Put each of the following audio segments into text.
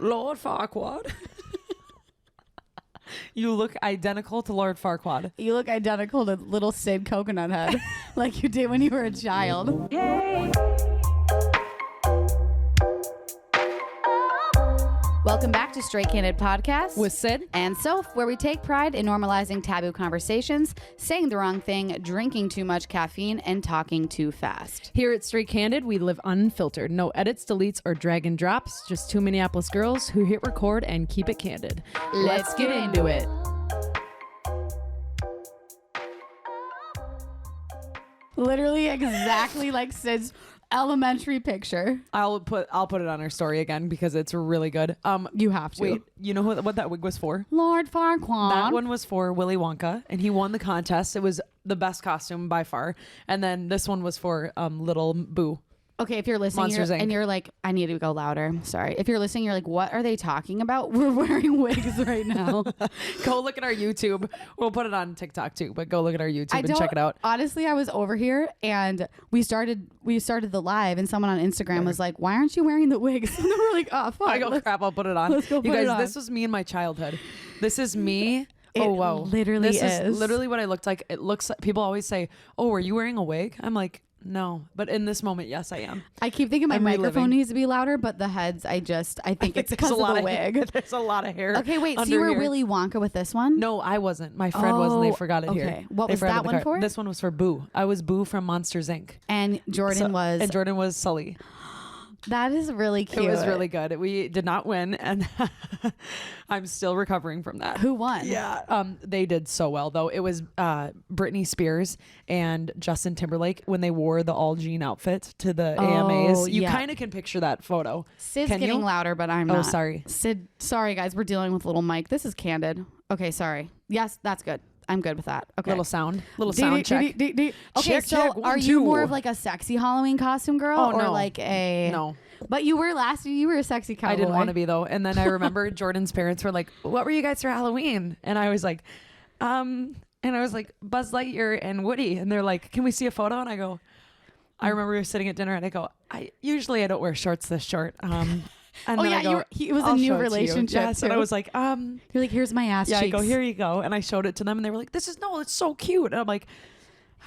Lord Farquaad. You look identical to Lord Farquaad. You look identical to little Syd Coconut Head, like you did when you were a child. Yay! Welcome back to Straight Candid Podcast with Syd and Soph, where we take pride in normalizing taboo conversations, saying the wrong thing, drinking too much caffeine, and talking too fast. Here at Straight Candid, we live unfiltered. No edits, deletes, or drag and drops. Just two Minneapolis girls who hit record and keep it candid. Let's get into it. Literally exactly like Syd's elementary picture. I'll put it on our story again because it's really good. You have to. Wait, you know what that wig was for? Lord Farquaad. That one was for Willy Wonka, and he won the contest. It was the best costume by far. And then this one was for Little Boo. Okay, if you're listening and you're like, I need to go louder. Sorry. If you're listening, you're like, what are they talking about? We're wearing wigs right now. Go look at our YouTube. We'll put it on TikTok too, but go look at our YouTube and check it out. Honestly, I was over here and we started the live and someone on Instagram was like, why aren't you wearing the wigs? And we're like, oh, fuck. I go, crap, I'll put it on. Let's go put it on. This was me in my childhood. This is me. It wow. Literally this is literally what I looked like. It looks like, people always say, oh, are you wearing a wig? I'm like, no, but in this moment, yes, I am. I keep thinking my microphone needs to be louder, but the heads, I think it's because of the wig. There's a lot of hair. Okay, wait, so you were Willy Wonka with this one? No, I wasn't. My friend was, and they forgot it here. Okay, what was that one for? This one was for Boo. I was Boo from Monsters, Inc. And Jordan was Sully. That is really cute. It was really good. We did not win, and I'm still recovering from that. Who won? Yeah, they did so well though. It was Britney Spears and Justin Timberlake when they wore the all jean outfit to the AMAs. You kind of can picture that photo. Syd's getting louder, but I'm not. Oh, sorry. Syd, sorry guys, we're dealing with little mic. This is Candid. Okay, sorry. Yes, that's good. I'm good with that. Okay. Little sound check. Okay, check, so check, 1, are 2. you more of like a sexy Halloween costume girl or like a... No. But you were you were a sexy cowboy. I didn't want to be though. And then I remember Jordan's parents were like, what were you guys for Halloween? And I was like, Buzz Lightyear and Woody. And they're like, can we see a photo? And I go, I remember we were sitting at dinner and I go, I don't wear shorts this short. And oh yeah, it was a new relationship. Yes, and I was like, you're like, here's my ass cheeks. I go, here you go, and I showed it to them, and they were like, it's so cute. And I'm like,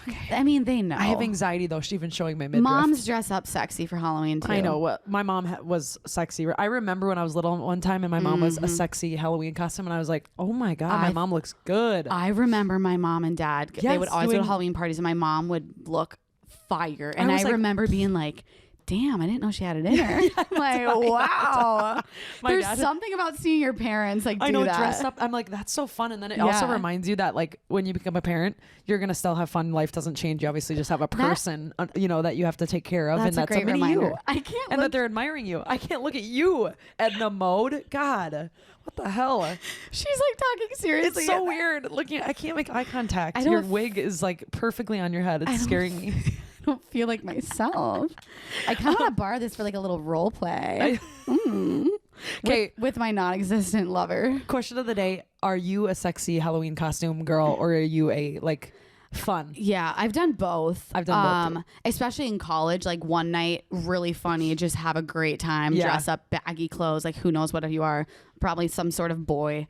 okay. I mean, they know. I have anxiety though. She's even showing my midriff. Moms dress up sexy for Halloween too. I know. What my mom was sexy. I remember when I was little one time, and my mom was a sexy Halloween costume, and I was like, oh my god, my mom looks good. I remember my mom and dad. Yes, they would always go to Halloween parties, and my mom would look fire, and I remember being like, damn, I didn't know she had it in her. I'm like, wow. There's something about seeing your parents like do that. Dress up. I'm like, that's so fun. And then it also reminds you that like when you become a parent, you're going to still have fun. Life doesn't change. You obviously just have a person, that you have to take care of. That's and a great reminder. I can't. And that they're admiring you. I can't look at you, Edna Mode. God, what the hell? She's like talking seriously. It's so weird looking. I can't make eye contact. Your wig is like perfectly on your head. It's scaring me. I don't feel like myself. I kind of want to borrow this for like a little role play. Okay, with my non-existent lover. Question of the day: are you a sexy Halloween costume girl, or are you a like fun? Yeah, I've done both. I've done both, especially in college. Like one night, really funny, just have a great time. Yeah. Dress up, baggy clothes. Like who knows what you are? Probably some sort of boy.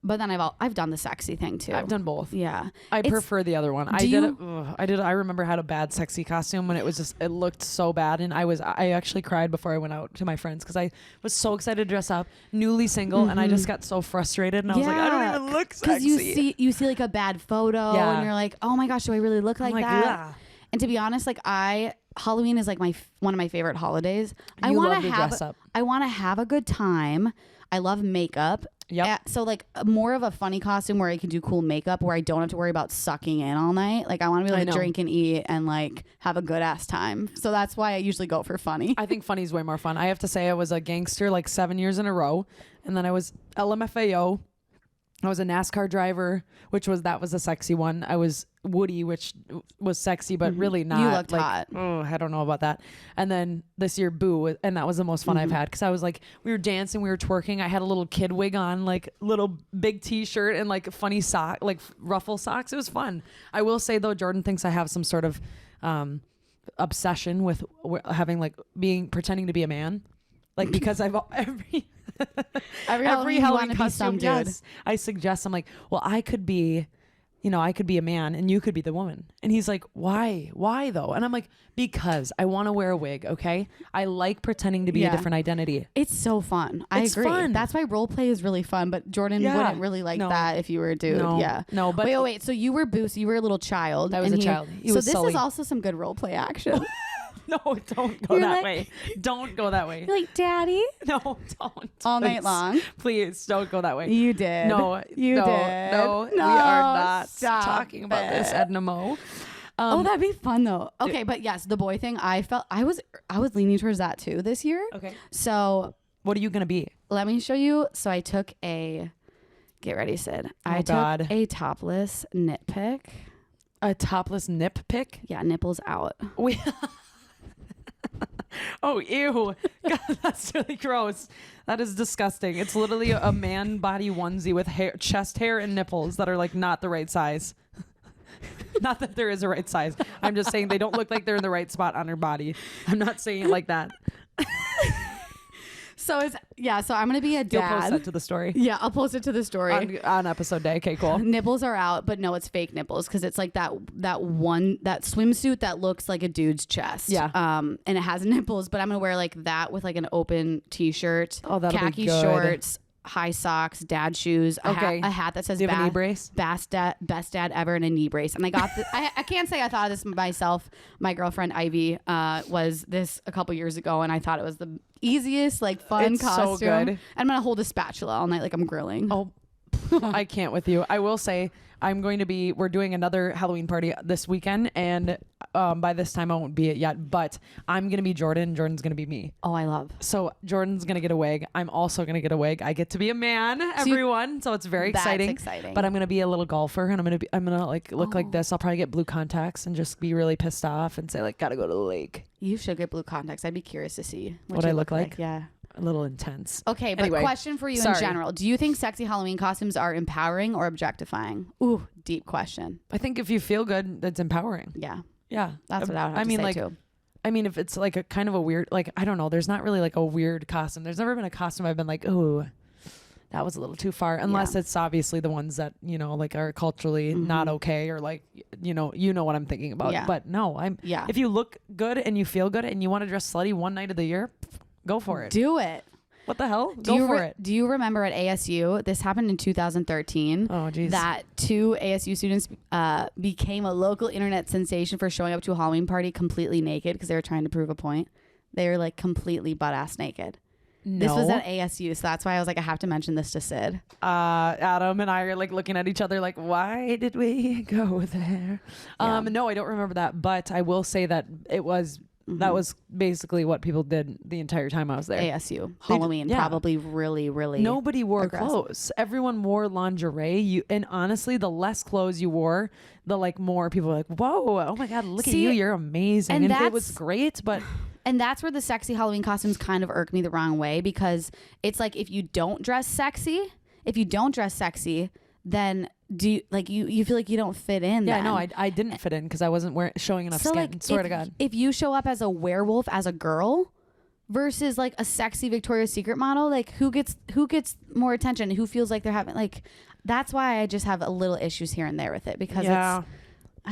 But then I've done the sexy thing too. I've done both. Yeah, I prefer the other one. I remember I had a bad sexy costume when it looked so bad, and I actually cried before I went out to my friends because I was so excited to dress up, newly single, and I just got so frustrated, and I was like, I don't even look sexy. Because you see like a bad photo, and you're like, oh my gosh, do I really look like that? Yeah. And to be honest, like Halloween is like one of my favorite holidays. I want to dress up. I want to have a good time. I love makeup. Yeah. So like more of a funny costume where I can do cool makeup where I don't have to worry about sucking in all night. Like I want to be able to drink and eat and like have a good ass time. So that's why I usually go for funny. I think funny is way more fun. I have to say I was a gangster like 7 years in a row, and then I was LMFAO. I was a NASCAR driver, that was a sexy one. I was Woody, which was sexy, but really not. You looked hot. Oh, I don't know about that. And then this year, Boo, and that was the most fun I've had because I was like, we were dancing, we were twerking. I had a little kid wig on, like little big T-shirt and like funny sock, like ruffle socks. It was fun. I will say though, Jordan thinks I have some sort of obsession with having like pretending to be a man. Like, because I've every Halloween costume, yes, I suggest, I'm like, well, I could be a man and you could be the woman. And he's like, why though? And I'm like, because I want to wear a wig. Okay. I like pretending to be a different identity. It's so fun. I agree. Fun. That's why role play is really fun. But Jordan wouldn't really like that if you were a dude. No, but wait. So you were Boo. So you were a little child. I was a child. So this is also some good role play action. No, don't go that way. Don't go that way. You're like, Daddy? No, don't. All night long. Please don't go that way. You did. No, you did. No, we are not talking about this, Edna Mo. That'd be fun though. Okay, but yes, the boy thing, I was leaning towards that too this year. Okay. So what are you gonna be? Let me show you. So I took get ready, Syd. I took a topless nip pick. A topless nip pick? Yeah, nipples out. Oh, ew. God, that's really gross. That is disgusting. It's literally a man body onesie with hair, chest hair and nipples that are like not the right size. Not that there is a right size. I'm just saying they don't look like they're in the right spot on her body. I'm not saying it like that. So I'm gonna be a dad. You'll post that to the story. Yeah, I'll post it to the story on episode day. Okay, cool. Nipples are out, but no, it's fake nipples because it's like that swimsuit that looks like a dude's chest. Yeah. And it has nipples, but I'm gonna wear like that with like an open t-shirt, khaki shorts, high socks, dad shoes, a hat that says knee brace? best dad ever, and a knee brace. And I got this. I can't say I thought of this myself. My girlfriend Ivy was this a couple years ago, and I thought it was the easiest, like, fun costume. So good. I'm gonna hold a spatula all night like I'm grilling. Oh, I can't with you. I will say we're doing another Halloween party this weekend, and by this time I won't be it yet, but I'm gonna be Jordan. Jordan's gonna be me. Oh, I love. So Jordan's gonna get a wig. I'm also gonna get a wig. I get to be a man, everyone. So it's very exciting. That's exciting. But I'm gonna be a little golfer, and I'm gonna like look like this. I'll probably get blue contacts and just be really pissed off and say like, gotta go to the lake. You should get blue contacts. I'd be curious to see what I look like. Yeah. A little intense. Okay, but anyway, question for you in general. Do you think sexy Halloween costumes are empowering or objectifying? Ooh, deep question. I think if you feel good, that's empowering. Yeah. Yeah. That's what I would have to say too. I mean, if it's like a kind of a weird, like, I don't know, there's not really like a weird costume. There's never been a costume I've been like, ooh, that was a little too far. Unless it's obviously the ones that, like are culturally not okay, or like, you know what I'm thinking about. Yeah. But no, if you look good and you feel good and you want to dress slutty one night of the year, go for it. Do it. What the hell? Go for it. Do you remember at ASU, this happened in 2013, that 2 ASU students became a local internet sensation for showing up to a Halloween party completely naked because they were trying to prove a point. They were like completely butt-ass naked. No. This was at ASU, so that's why I was like, I have to mention this to Syd. Adam and I are like looking at each other like, why did we go there? Yeah. No, I don't remember that, but I will say that it was... That was basically what people did the entire time I was there. ASU. Halloween, probably really, really nobody wore aggressive. Clothes. Everyone wore lingerie. And honestly, the less clothes you wore, the like more people were like, whoa, oh my God, look at you. You're amazing. And it was great, but... And that's where the sexy Halloween costumes kind of irk me the wrong way, because it's like, if you don't dress sexy, then do you feel like you don't fit in? Yeah, no, I didn't fit in because I wasn't showing enough skin. Like, swear to God. If you show up as a werewolf as a girl versus like a sexy Victoria's Secret model, like who gets more attention? Who feels like they're having like? That's why I just have a little issues here and there with it, because I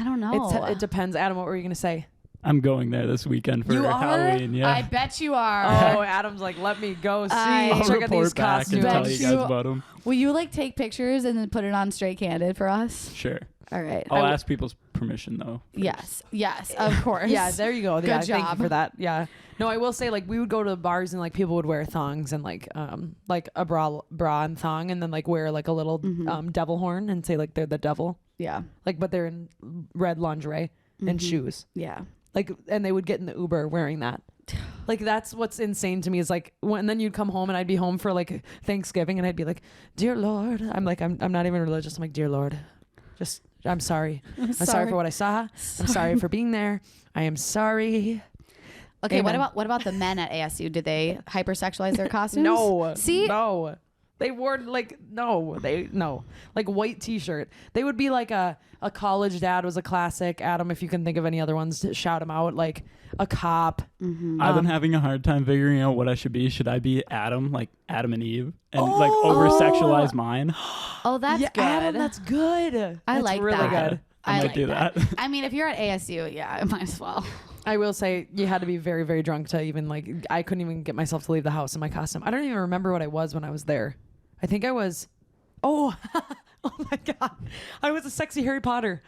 don't know. It depends. Adam, what were you gonna say? I'm going there this weekend for Halloween. Yeah, I bet you are. Oh, Adam's like, let me go see. Check out these costumes. And tell you guys about them. Will you like take pictures and then put it on Straight Candid for us? Sure. All right. I'll ask people's permission though. Yes, of course. Yeah, there you go. Good job. Thank you for that. Yeah. No, I will say, like, we would go to the bars and like people would wear thongs and like a bra and thong, and then like wear like a little devil horn and say like they're the devil. Yeah. Like, but they're in red lingerie and shoes. Yeah. Like, and they would get in the Uber wearing that. Like, that's what's insane to me is like, and then you'd come home and I'd be home for like Thanksgiving and I'd be like, dear Lord, I'm like, I'm not even religious. I'm like, dear Lord, I'm sorry. I'm sorry for what I saw. I'm sorry for being there. I am sorry. Okay. Amen. What about the men at ASU? Did they hypersexualize their costumes? No. See? No. They wore like like white t-shirt. They would be like a college dad was a classic. Adam, if you can think of any other ones, to shout them out. Like a cop. Mm-hmm. I've been having a hard time figuring out what I should be. Should I be Adam, like Adam and Eve, and like over sexualize mine? Oh, that's good. Adam, that's good. I like really that. Good. I might like do that. I mean, if you're at ASU, yeah, I might as well. I will say you had to be very, very drunk to even like. I couldn't even get myself to leave the house in my costume. I don't even remember what I was when I was there. I think I was. Oh, oh my God! I was a sexy Harry Potter.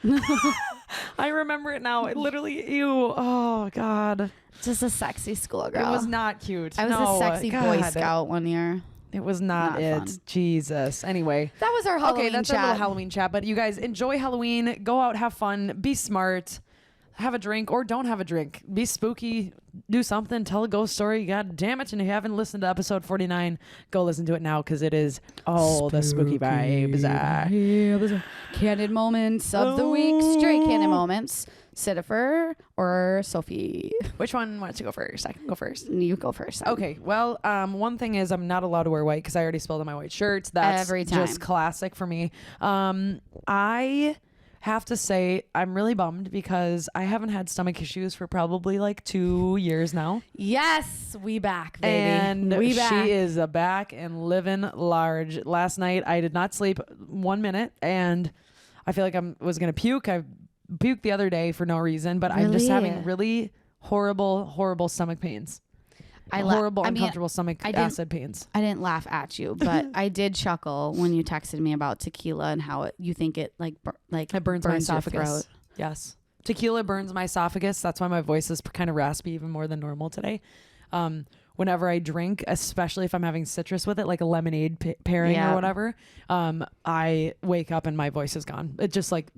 I remember it now. It literally, ew. Oh God! Just a sexy schoolgirl. It was not cute. I was a sexy Boy Scout one year. It was not it. Fun. Jesus. Anyway. That was our Halloween chat. That's our little Halloween chat. But you guys enjoy Halloween. Go out, have fun, be smart, have a drink or don't have a drink. Be spooky, do something, tell a ghost story. God damn it. And if you haven't listened to episode 49, go listen to it now because it is all the spooky vibes. Candid Moments of the week. Straight Candid Moments. Syd or Sophie? Which one wants to go first? I can go first. You go first. Then. Okay. Well, one thing is I'm not allowed to wear white because I already spilled on my white shirts. That's every time. Just classic for me. I have to say I'm really bummed because I haven't had stomach issues for probably like 2 years now. Yes, we back, baby. And we back. She is back and living large. Last night I did not sleep 1 minute and I feel like I was gonna puke. I puked the other day for no reason, but I'm just having really horrible stomach pains. Uncomfortable stomach acid pains. I didn't laugh at you, but I did chuckle when you texted me about tequila and how you think it it burns my esophagus. Your throat. Yes, tequila burns my esophagus. That's why my voice is kind of raspy, even more than normal today. Whenever I drink, especially if I'm having citrus with it, like a lemonade pairing or whatever, I wake up and my voice is gone. It just like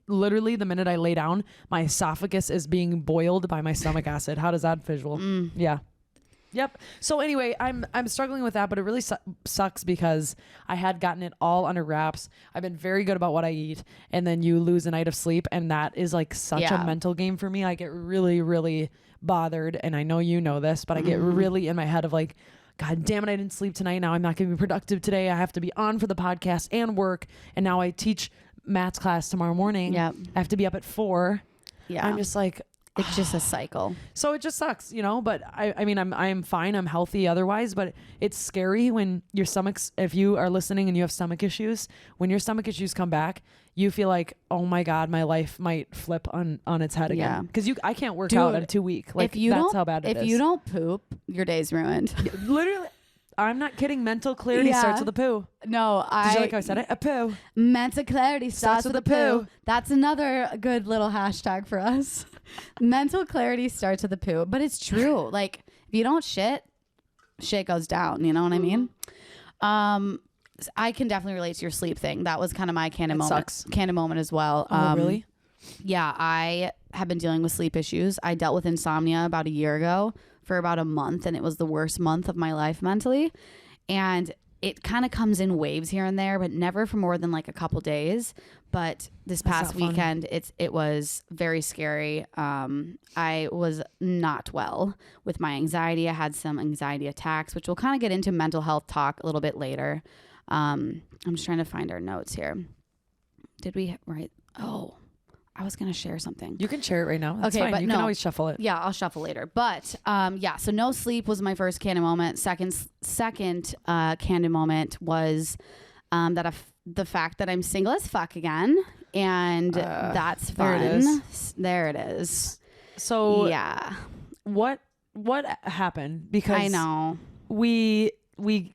literally the minute I lay down, my esophagus is being boiled by my stomach acid. How does that visual? Yeah. Yep. So anyway, I'm struggling with that, but it really sucks because I had gotten it all under wraps. I've been very good about what I eat, and then you lose a night of sleep, and that is like such a mental game for me. I get really, really bothered, and I know you know this, but I get really in my head of like, God damn it, I didn't sleep tonight. Now I'm not going to be productive today. I have to be on for the podcast and work, and now I teach Matt's class tomorrow morning. Yep. I have to be up at 4. Yeah. I'm just like, it's just a cycle. So it just sucks, you know, but I mean, I'm fine. I'm healthy otherwise, but it's scary when your stomach's, if you are listening and you have stomach issues, when your stomach issues come back, you feel like, oh my God, my life might flip on its head again. Because I can't work out in 2 weeks. Like that's how bad it is. If you don't poop, your day's ruined. Literally. I'm not kidding. Mental clarity starts with a poo. No, Did you like how I said it? A poo. Mental clarity starts with a poo. That's another good little hashtag for us. Mental clarity starts with a poo. But it's true. Like, if you don't shit goes down. You know what I mean? I can definitely relate to your sleep thing. That was kind of my candid moment as well. Oh, really? Yeah, I have been dealing with sleep issues. I dealt with insomnia about a year ago for about a month, and it was the worst month of my life mentally. And it kind of comes in waves here and there, but never for more than like a couple days. But this past weekend, it was very scary. I was not well with my anxiety. I had some anxiety attacks, which we'll kind of get into mental health talk a little bit later. I'm just trying to find our notes here. Did we write? Oh, I was going to share something. You can share it right now. That's fine. But you can always shuffle it. Yeah, I'll shuffle later. But so no sleep was my first candid moment. Second candid moment was the fact that I'm single as fuck again. And that's fun. There it is. So yeah. What happened? Because I know. We've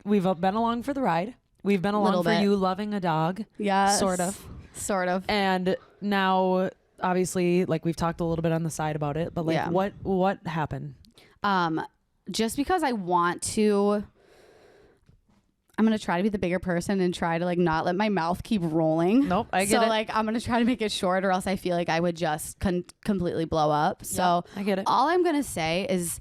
been along for the ride. We've been along for you loving a dog. Yeah. Sort of. And now, obviously, like we've talked a little bit on the side about it, but like what happened? Just because I want to, I'm going to try to be the bigger person and try to like not let my mouth keep rolling. Nope, I get it. So like I'm going to try to make it short or else I feel like I would just completely blow up. So I get it. All I'm going to say is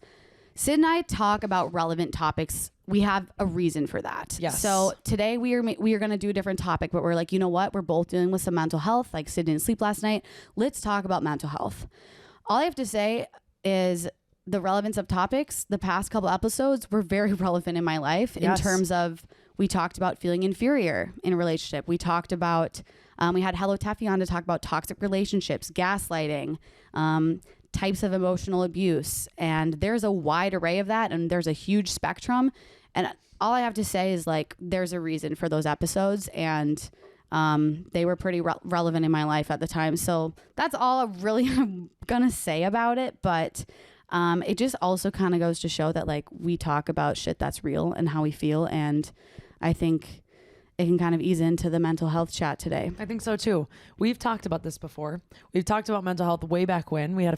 Syd and I talk about relevant topics. We have a reason for that. Yes. So today we are going to do a different topic, but we're like, you know what? We're both dealing with some mental health. Like Syd didn't sleep last night. Let's talk about mental health. All I have to say is the relevance of topics. The past couple episodes were very relevant in my life in terms of We talked about feeling inferior in a relationship. We talked about, we had Hello Teffy on to talk about toxic relationships, gaslighting, types of emotional abuse. And there's a wide array of that. And there's a huge spectrum. And all I have to say is like, there's a reason for those episodes. And they were pretty relevant in my life at the time. So that's all I really am going to say about it. But it just also kind of goes to show that like we talk about shit that's real and how we feel. And I think it can kind of ease into the mental health chat today. I think so too. We've talked about this before. We've talked about mental health way back when we had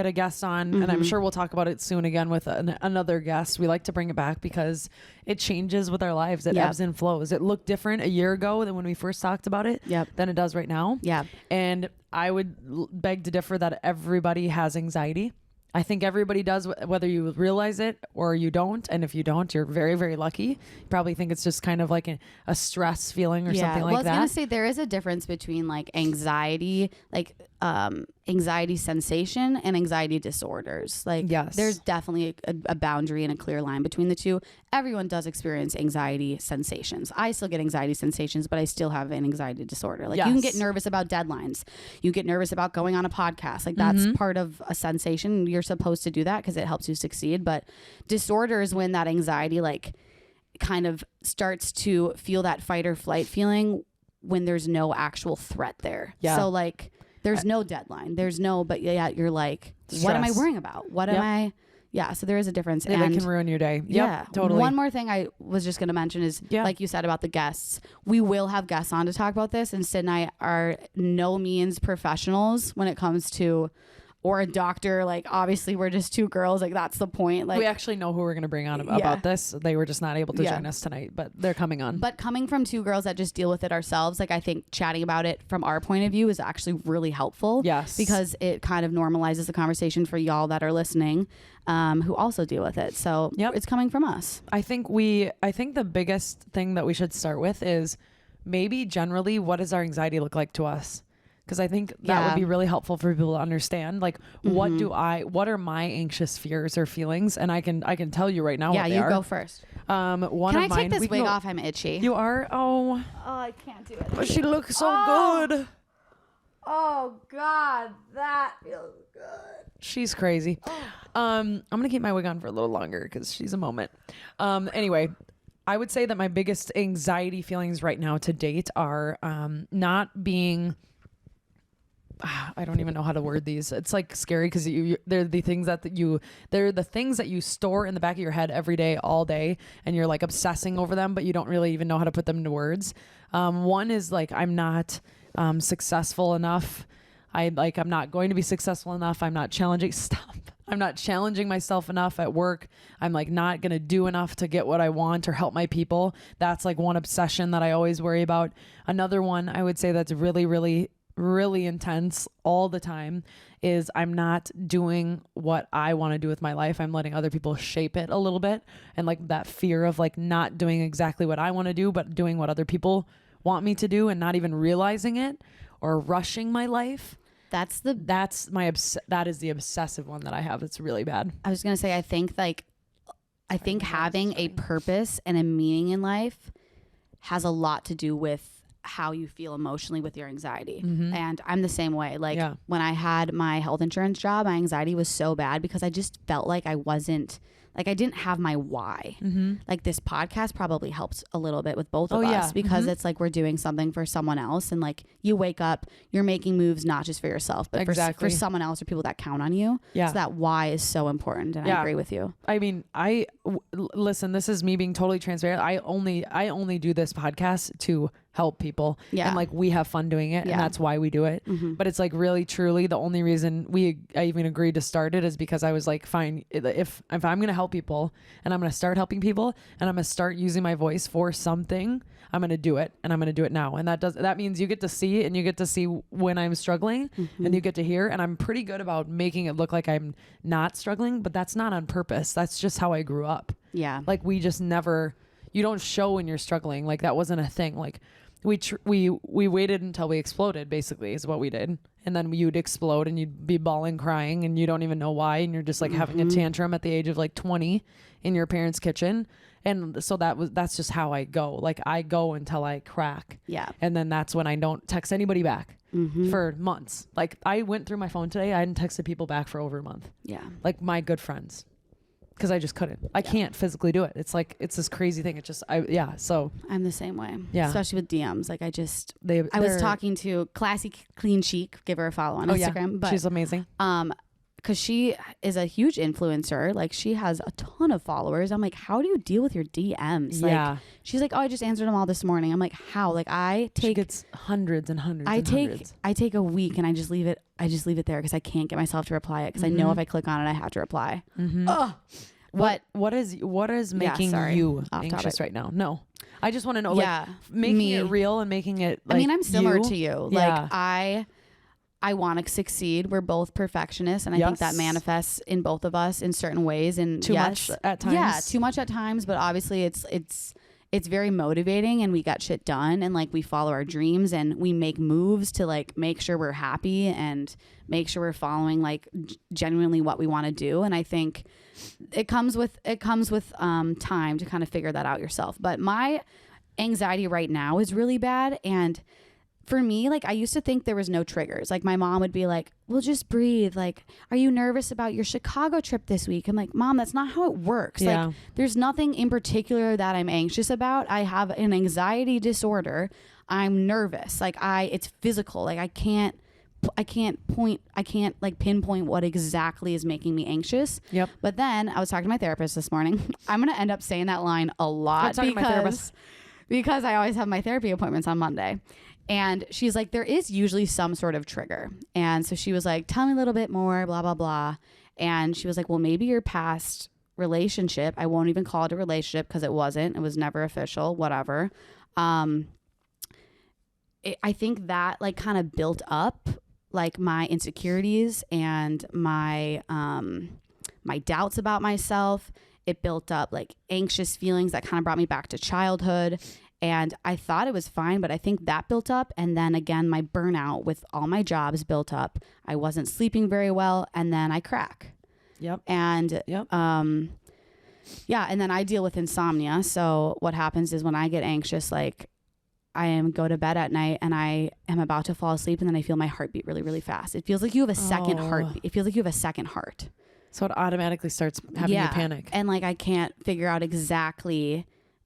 a guest on, and I'm sure we'll talk about it soon again with another guest. We like to bring it back because it changes with our lives. It ebbs and flows. It looked different a year ago than when we first talked about it than it does right now. Yeah. And I would beg to differ that everybody has anxiety. I think everybody does, whether you realize it or you don't. And if you don't, you're very, very lucky. You probably think it's just kind of like a stress feeling or something like that. Well, I was going to say there is a difference between like anxiety, like anxiety sensation and anxiety disorders. Like there's definitely a boundary and a clear line between the two. Everyone does experience anxiety sensations. I still get anxiety sensations, but I still have an anxiety disorder. Like you can get nervous about deadlines. You get nervous about going on a podcast. Like that's part of a sensation. You're supposed to do that because it helps you succeed. But disorder is when that anxiety like kind of starts to feel that fight or flight feeling when there's no actual threat there. Yeah. So like there's no deadline. There's no, but you're like, stress. What am I worrying about? What am I? Yeah. So there is a difference. And it can ruin your day. Yeah. Totally. One more thing I was just going to mention is like you said about the guests, we will have guests on to talk about this. And Syd and I are no means professionals when it comes to, or a doctor. Like obviously we're just two girls. Like that's the point. Like we actually know who we're going to bring on about this. They were just not able to join us tonight, but they're coming on. But coming from two girls that just deal with it ourselves, like I think chatting about it from our point of view is actually really helpful. Yes. Because it kind of normalizes the conversation for y'all that are listening, who also deal with it. So it's coming from us. I think the biggest thing that we should start with is maybe generally what does our anxiety look like to us? Because I think that would be really helpful for people to understand. Like, what are my anxious fears or feelings? And I can tell you right now. Yeah, what they are. Go first. Can I take this wig off? I'm itchy. You are? Oh, I can't do it. But she looks so good. Oh God, that feels good. She's crazy. I'm gonna keep my wig on for a little longer because she's a moment. Anyway. I would say that my biggest anxiety feelings right now to date are not being. I don't even know how to word these. It's like scary because they're the things that you store in the back of your head every day, all day, and you're like obsessing over them, but you don't really even know how to put them into words. One is like I'm not successful enough. I'm not going to be successful enough. I'm not challenging. Stop. I'm not challenging myself enough at work. I'm like not going to do enough to get what I want or help my people. That's like one obsession that I always worry about. Another one I would say that's really, really, really intense all the time is I'm not doing what I want to do with my life. I'm letting other people shape it a little bit. And like that fear of like not doing exactly what I want to do, but doing what other people want me to do and not even realizing it or rushing my life. That is the obsessive one that I have. It's really bad. I was going to say, I think having a purpose and a meaning in life has a lot to do with how you feel emotionally with your anxiety. And I'm the same way. Like when I had my health insurance job, my anxiety was so bad because I just felt like I didn't have my why. Like this podcast probably helps a little bit with both of us because it's like we're doing something for someone else. And like you wake up, you're making moves, not just for yourself, but for someone else or people that count on you. Yeah. So that why is so important. And I agree with you. I mean, listen, this is me being totally transparent. I only do this podcast to help people. Yeah. And like we have fun doing it and that's why we do it. But it's like really truly the only reason I even agreed to start it is because I was like, fine, if I'm going to help people and I'm going to start helping people and I'm going to start using my voice for something, I'm going to do it and I'm going to do it now. And that means you get to see and you get to see when I'm struggling and you get to hear, and I'm pretty good about making it look like I'm not struggling, but that's not on purpose. That's just how I grew up. Yeah. Like we just never, you don't show when you're struggling. Like that wasn't a thing. Like we waited until we exploded, basically, is what we did. And then you'd explode and you'd be bawling, crying, and you don't even know why. And you're just like having a tantrum at the age of like 20 in your parents' kitchen. And so that's just how I go. Like I go until I crack. Yeah. And then that's when I don't text anybody back for months. Like I went through my phone today. I hadn't texted people back for over a month. Yeah. Like my good friends. Because I just couldn't. I can't physically do it. It's like, it's this crazy thing. It just, so. I'm the same way. Yeah. Especially with DMs. Like I was talking to Classy Clean Chic, give her a follow on Instagram. Yeah. But she's amazing. Because she is a huge influencer. Like she has a ton of followers. I'm like, how do you deal with your DMs? Like, she's like, oh, I just answered them all this morning. I'm like, how? Like she gets hundreds and hundreds. I take a week and I just leave it there because I can't get myself to reply it because I know if I click on it, I have to reply. Ugh. What is making you anxious right now? No, I just want to know. Like making it real and making it. Like, I mean, I'm similar to you. Like I want to succeed. We're both perfectionists, and I think that manifests in both of us in certain ways. And too much at times. Yeah, too much at times. But obviously, it's very motivating, and we got shit done, and like we follow our dreams, and we make moves to like make sure we're happy and make sure we're following like genuinely what we want to do. And I think it comes with time to kind of figure that out yourself. But my anxiety right now is really bad, and for me, like I used to think there was no triggers. Like my mom would be like, well, just breathe. Like, are you nervous about your Chicago trip this week? I'm like, Mom, that's not how it works. Yeah. Like there's nothing in particular that I'm anxious about. I have an anxiety disorder. I'm nervous. Like it's physical. Like I can't pinpoint what exactly is making me anxious. Yep. But then I was talking to my therapist this morning. I'm going to end up saying that line a lot because I always have my therapy appointments on Monday. And she's like, there is usually some sort of trigger. And so she was like, tell me a little bit more, blah, blah, blah. And she was like, well, maybe your past relationship, I won't even call it a relationship because it wasn't. It was never official, whatever. I think that like kind of built up like my insecurities and my doubts about myself. It built up like anxious feelings that kind of brought me back to childhood. And I thought it was fine, but I think that built up. And then again, my burnout with all my jobs built up. I wasn't sleeping very well. And then I crack. Yep. And, and then I deal with insomnia. So what happens is when I get anxious, like I go to bed at night and I am about to fall asleep. And then I feel my heartbeat really, really fast. It feels like you have a second heartbeat. It feels like you have a second heart. So it automatically starts having you panic. And like, I can't figure out exactly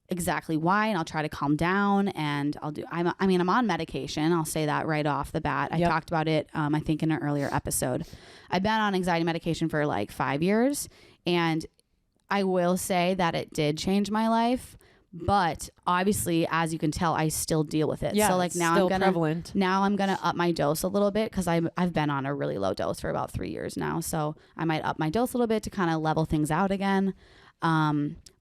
why, and I'll try to calm down, and I'm on medication. I'll say that right off the bat. I talked about it, I think in an earlier episode. I've been on anxiety medication for like 5 years, and I will say that it did change my life, but obviously, as you can tell, I still deal with it. Yeah, so like it's still prevalent. Now I'm gonna up my dose a little bit because I've been on a really low dose for about 3 years now. So I might up my dose a little bit to kind of level things out again.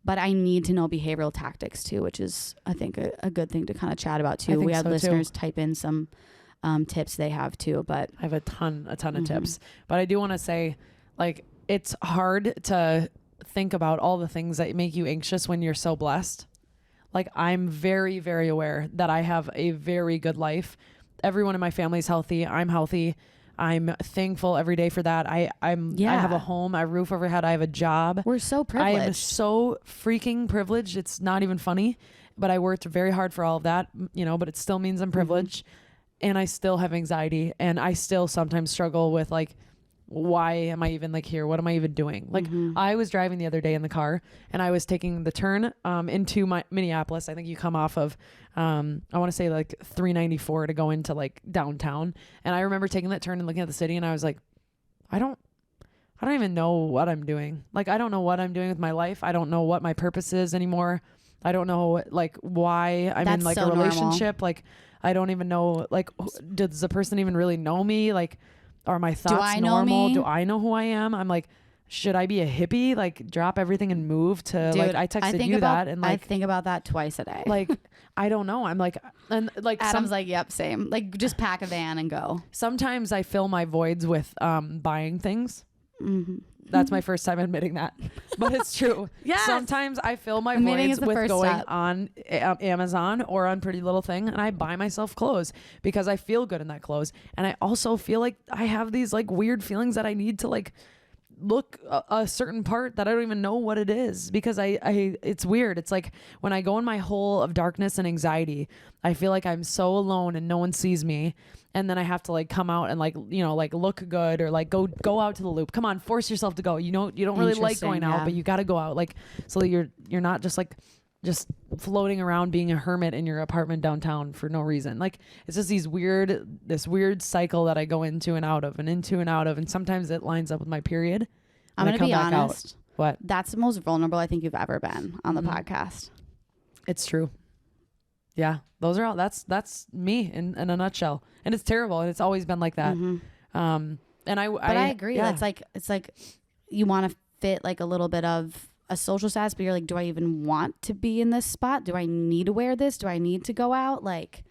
But I need to know behavioral tactics too, which is, I think, a good thing to kind of chat about too. We had listeners type in some tips they have too, but I have a ton of tips. But I do want to say, like, it's hard to think about all the things that make you anxious when you're so blessed. Like, I'm very, very aware that I have a very good life. Everyone in my family is healthy. I'm healthy. I'm thankful every day for that. I have a home, I have a roof overhead, I have a job. We're so privileged. I am so freaking privileged. It's not even funny, but I worked very hard for all of that, but it still means I'm privileged, and I still have anxiety, and I still sometimes struggle with like, why am I even like here? What am I even doing? Like I was driving the other day in the car and I was taking the turn into my Minneapolis. I think you come off of I want to say like 394 to go into like downtown. And I remember taking that turn and looking at the city and I was like, I don't even know what I'm doing. Like, I don't know what I'm doing with my life. I don't know what my purpose is anymore. I don't know like why I'm in like a relationship. Normal. Like, I don't even know, like, does the person even really know me? Like, are my thoughts normal? Do I know who I am? I'm like, should I be a hippie? Like, drop everything and move to, dude, like, I texted you that. And like, I think about that twice a day. Like, I don't know. I'm like, and like, Adam's like, yep, same. Like, just pack a van and go. Sometimes I fill my voids with buying things. That's my first time admitting that, but it's true. Yes. Sometimes I fill my voids with going on Amazon or on Pretty Little Thing, and I buy myself clothes because I feel good in that clothes. And I also feel like I have these like weird feelings that I need to like look a certain part that I don't even know what it is, because it's weird. It's like when I go in my hole of darkness and anxiety, I feel like I'm so alone and no one sees me. And then I have to like come out and like, you know, like look good, or like go out to the loop. Come on, force yourself to go. You know, you don't really like going out, but you got to go out, like, so that you're not just like just floating around being a hermit in your apartment downtown for no reason. Like, it's just this weird cycle that I go into and out of, and sometimes it lines up with my period. I'm gonna be honest. What? That's the most vulnerable I think you've ever been on the podcast. It's true. Yeah, those are all. That's me in a nutshell, and it's terrible, and it's always been like that. And I agree. Yeah. It's like you want to fit like a little bit of a social status, but you're like, do I even want to be in this spot? Do I need to wear this? Do I need to go out? Like,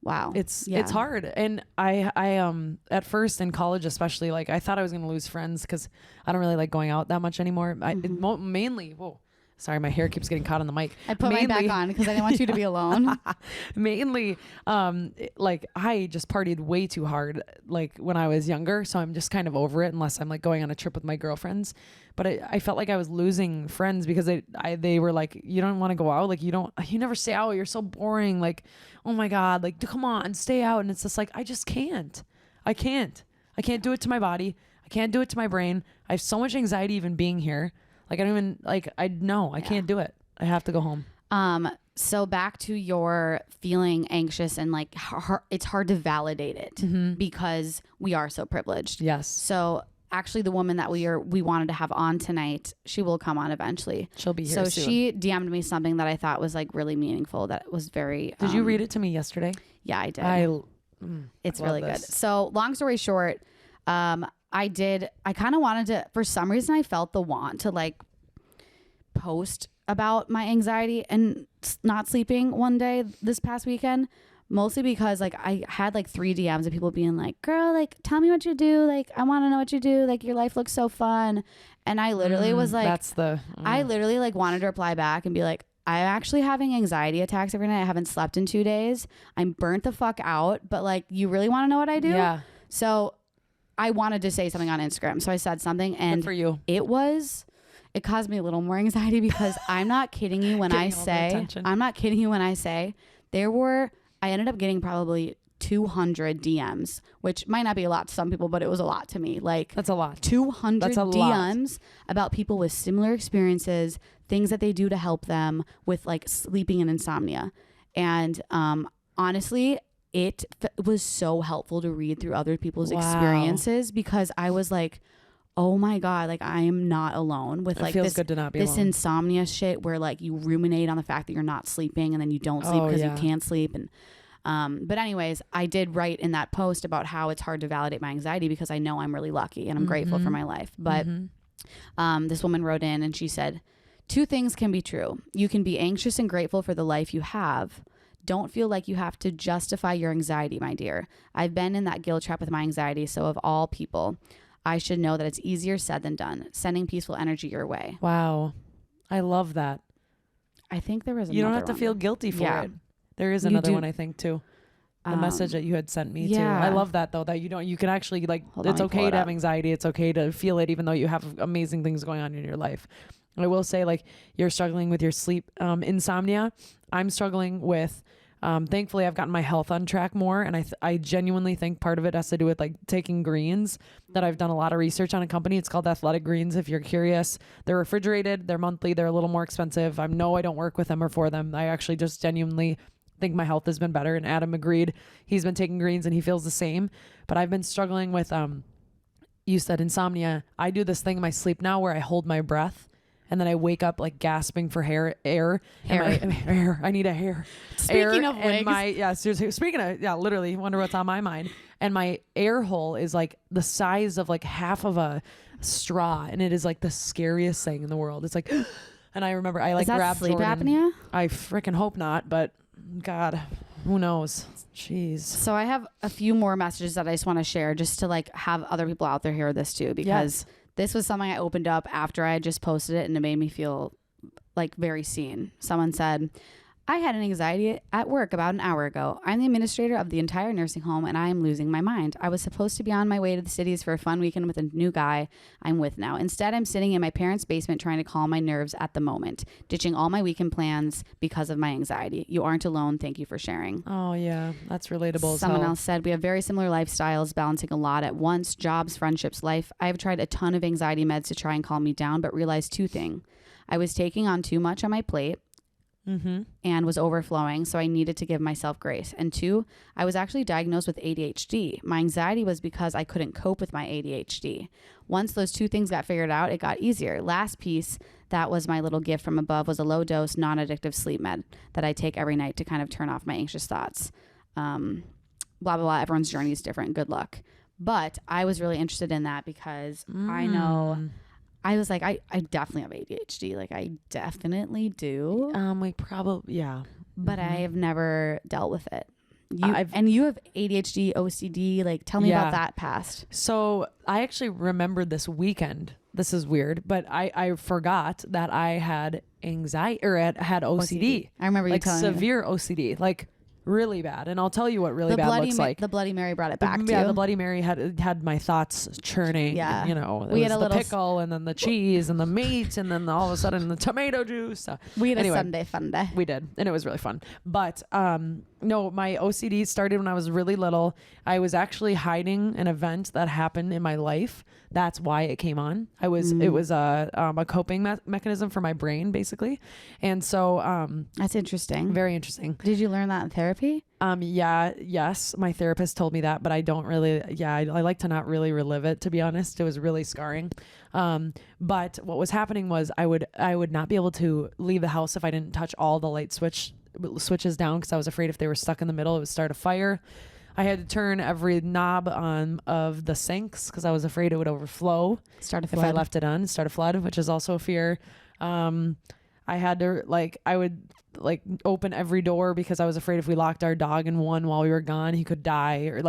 wow, it's hard. And I at first in college especially, like I thought I was gonna lose friends because I don't really like going out that much anymore. Mainly, whoa. Sorry, my hair keeps getting caught on the mic. I put mine back on because I didn't want you to be alone. Mainly, like I just partied way too hard, like when I was younger. So I'm just kind of over it, unless I'm like going on a trip with my girlfriends. But I felt like I was losing friends because they were like, you don't want to go out, like you never stay out. You're so boring. Like, oh my god, like come on, stay out. And it's just like I just can't. I can't do it to my body. I can't do it to my brain. I have so much anxiety even being here. Like I don't even I can't do it. I have to go home. So back to your feeling anxious and like it's hard to validate it because we are so privileged. Yes. So actually the woman that we wanted to have on tonight, she will come on eventually. She'll be here soon. So she DM'd me something that I thought was like really meaningful. That was very. Did you read it to me yesterday? Yeah, I did. It's really good. So long story short, I kind of wanted to, for some reason I felt the want to like post about my anxiety and not sleeping one day this past weekend, mostly because like I had like 3 DMs of people being like, girl, like tell me what you do. Like, I want to know what you do. Like your life looks so fun. And I literally was like, I literally like wanted to reply back and be like, I'm actually having anxiety attacks every night. I haven't slept in 2 days. I'm burnt the fuck out, but like, you really want to know what I do? Yeah. So I wanted to say something on Instagram. So I said something, and good for you. It caused me a little more anxiety because I'm not kidding you when I say I ended up getting probably 200 DMs, which might not be a lot to some people, but it was a lot to me. Like, that's a lot. 200 DMs about people with similar experiences, things that they do to help them with like sleeping and insomnia. And honestly, it was so helpful to read through other people's experiences, because I was like, oh my God, like I am not alone with like feels good to not be this alone. insomnia shit where like you ruminate on the fact that you're not sleeping and then you don't sleep because you can't sleep. And but anyways, I did write in that post about how it's hard to validate my anxiety because I know I'm really lucky and I'm grateful for my life. But this woman wrote in and she said, 2 things can be true. You can be anxious and grateful for the life you have. Don't feel like you have to justify your anxiety, my dear. I've been in that guilt trap with my anxiety, so of all people, I should know that it's easier said than done. Sending peaceful energy your way. Wow. I love that. I think there was another You don't have to one. feel guilty for it. There is another one, I think, too. The message that you had sent me, too. I love that, though, that you can actually, like, it's okay to have anxiety. It's okay to feel it, even though you have amazing things going on in your life. I will say, like, you're struggling with your sleep insomnia. I'm struggling with... thankfully I've gotten my health on track more, and I genuinely think part of it has to do with like taking greens that I've done a lot of research on a company. It's called Athletic Greens. If you're curious, they're refrigerated, they're monthly, they're a little more expensive. I don't work with them or for them. I actually just genuinely think my health has been better, and Adam agreed. He's been taking greens and he feels the same, but I've been struggling with you said insomnia. I do this thing in my sleep now where I hold my breath, and then I wake up like gasping for air. I need a hair. Speaking of wigs. Seriously. Speaking of, literally, wonder what's on my mind. And my air hole is like the size of like half of a straw, and it is like the scariest thing in the world. It's like, and I remember I like grabbed sleep Jordan. apnea? I freaking hope not, but God, who knows? Jeez. So I have a few more messages that I just want to share, just to like have other people out there hear this too, because this was something I opened up after I had just posted it, and it made me feel like very seen. Someone said, I had an anxiety at work about an hour ago. I'm the administrator of the entire nursing home and I am losing my mind. I was supposed to be on my way to the cities for a fun weekend with a new guy I'm with now. Instead, I'm sitting in my parents' basement trying to calm my nerves at the moment, ditching all my weekend plans because of my anxiety. You aren't alone. Thank you for sharing. Oh, yeah. That's relatable. Someone else said, we have very similar lifestyles, balancing a lot at once, jobs, friendships, life. I have tried a ton of anxiety meds to try and calm me down, but realized two things. I was taking on too much on my plate. And was overflowing, so I needed to give myself grace. And 2, I was actually diagnosed with ADHD. My anxiety was because I couldn't cope with my ADHD. Once those 2 things got figured out, it got easier. Last piece, that was my little gift from above, was a low-dose, non-addictive sleep med that I take every night to kind of turn off my anxious thoughts. Blah, blah, blah. Everyone's journey is different. Good luck. But I was really interested in that because I know... I was like, I definitely have ADHD. Like, I definitely do. We probably, yeah. But I have never dealt with it. And you have ADHD, OCD. Like, tell me about that past. So I actually remembered this weekend. This is weird, but I forgot that I had anxiety or had OCD. I remember you telling me. Severe OCD. Like, really bad. And I'll tell you what really bad looks like. The Bloody Mary brought it back too. Yeah, the Bloody Mary had my thoughts churning. Yeah. And, you know, we had a little pickle and then the cheese and the meat and then all of a sudden the tomato juice. We had a Sunday fun day. We did. And it was really fun. But no, my OCD started when I was really little. I was actually hiding an event that happened in my life. That's why it came on. It was a coping mechanism for my brain, basically. And so that's interesting. Very interesting. Did you learn that in therapy? Yes. My therapist told me that, but I don't really, I like to not really relive it, to be honest. It was really scarring. But what was happening was I would not be able to leave the house if I didn't touch all the light switches down because I was afraid if they were stuck in the middle, it would start a fire. I had to turn every knob on of the sinks because I was afraid it would overflow. Start a flood. If I left it on, start a flood, which is also a fear. I had to I would open every door because I was afraid if we locked our dog in one while we were gone, he could die, or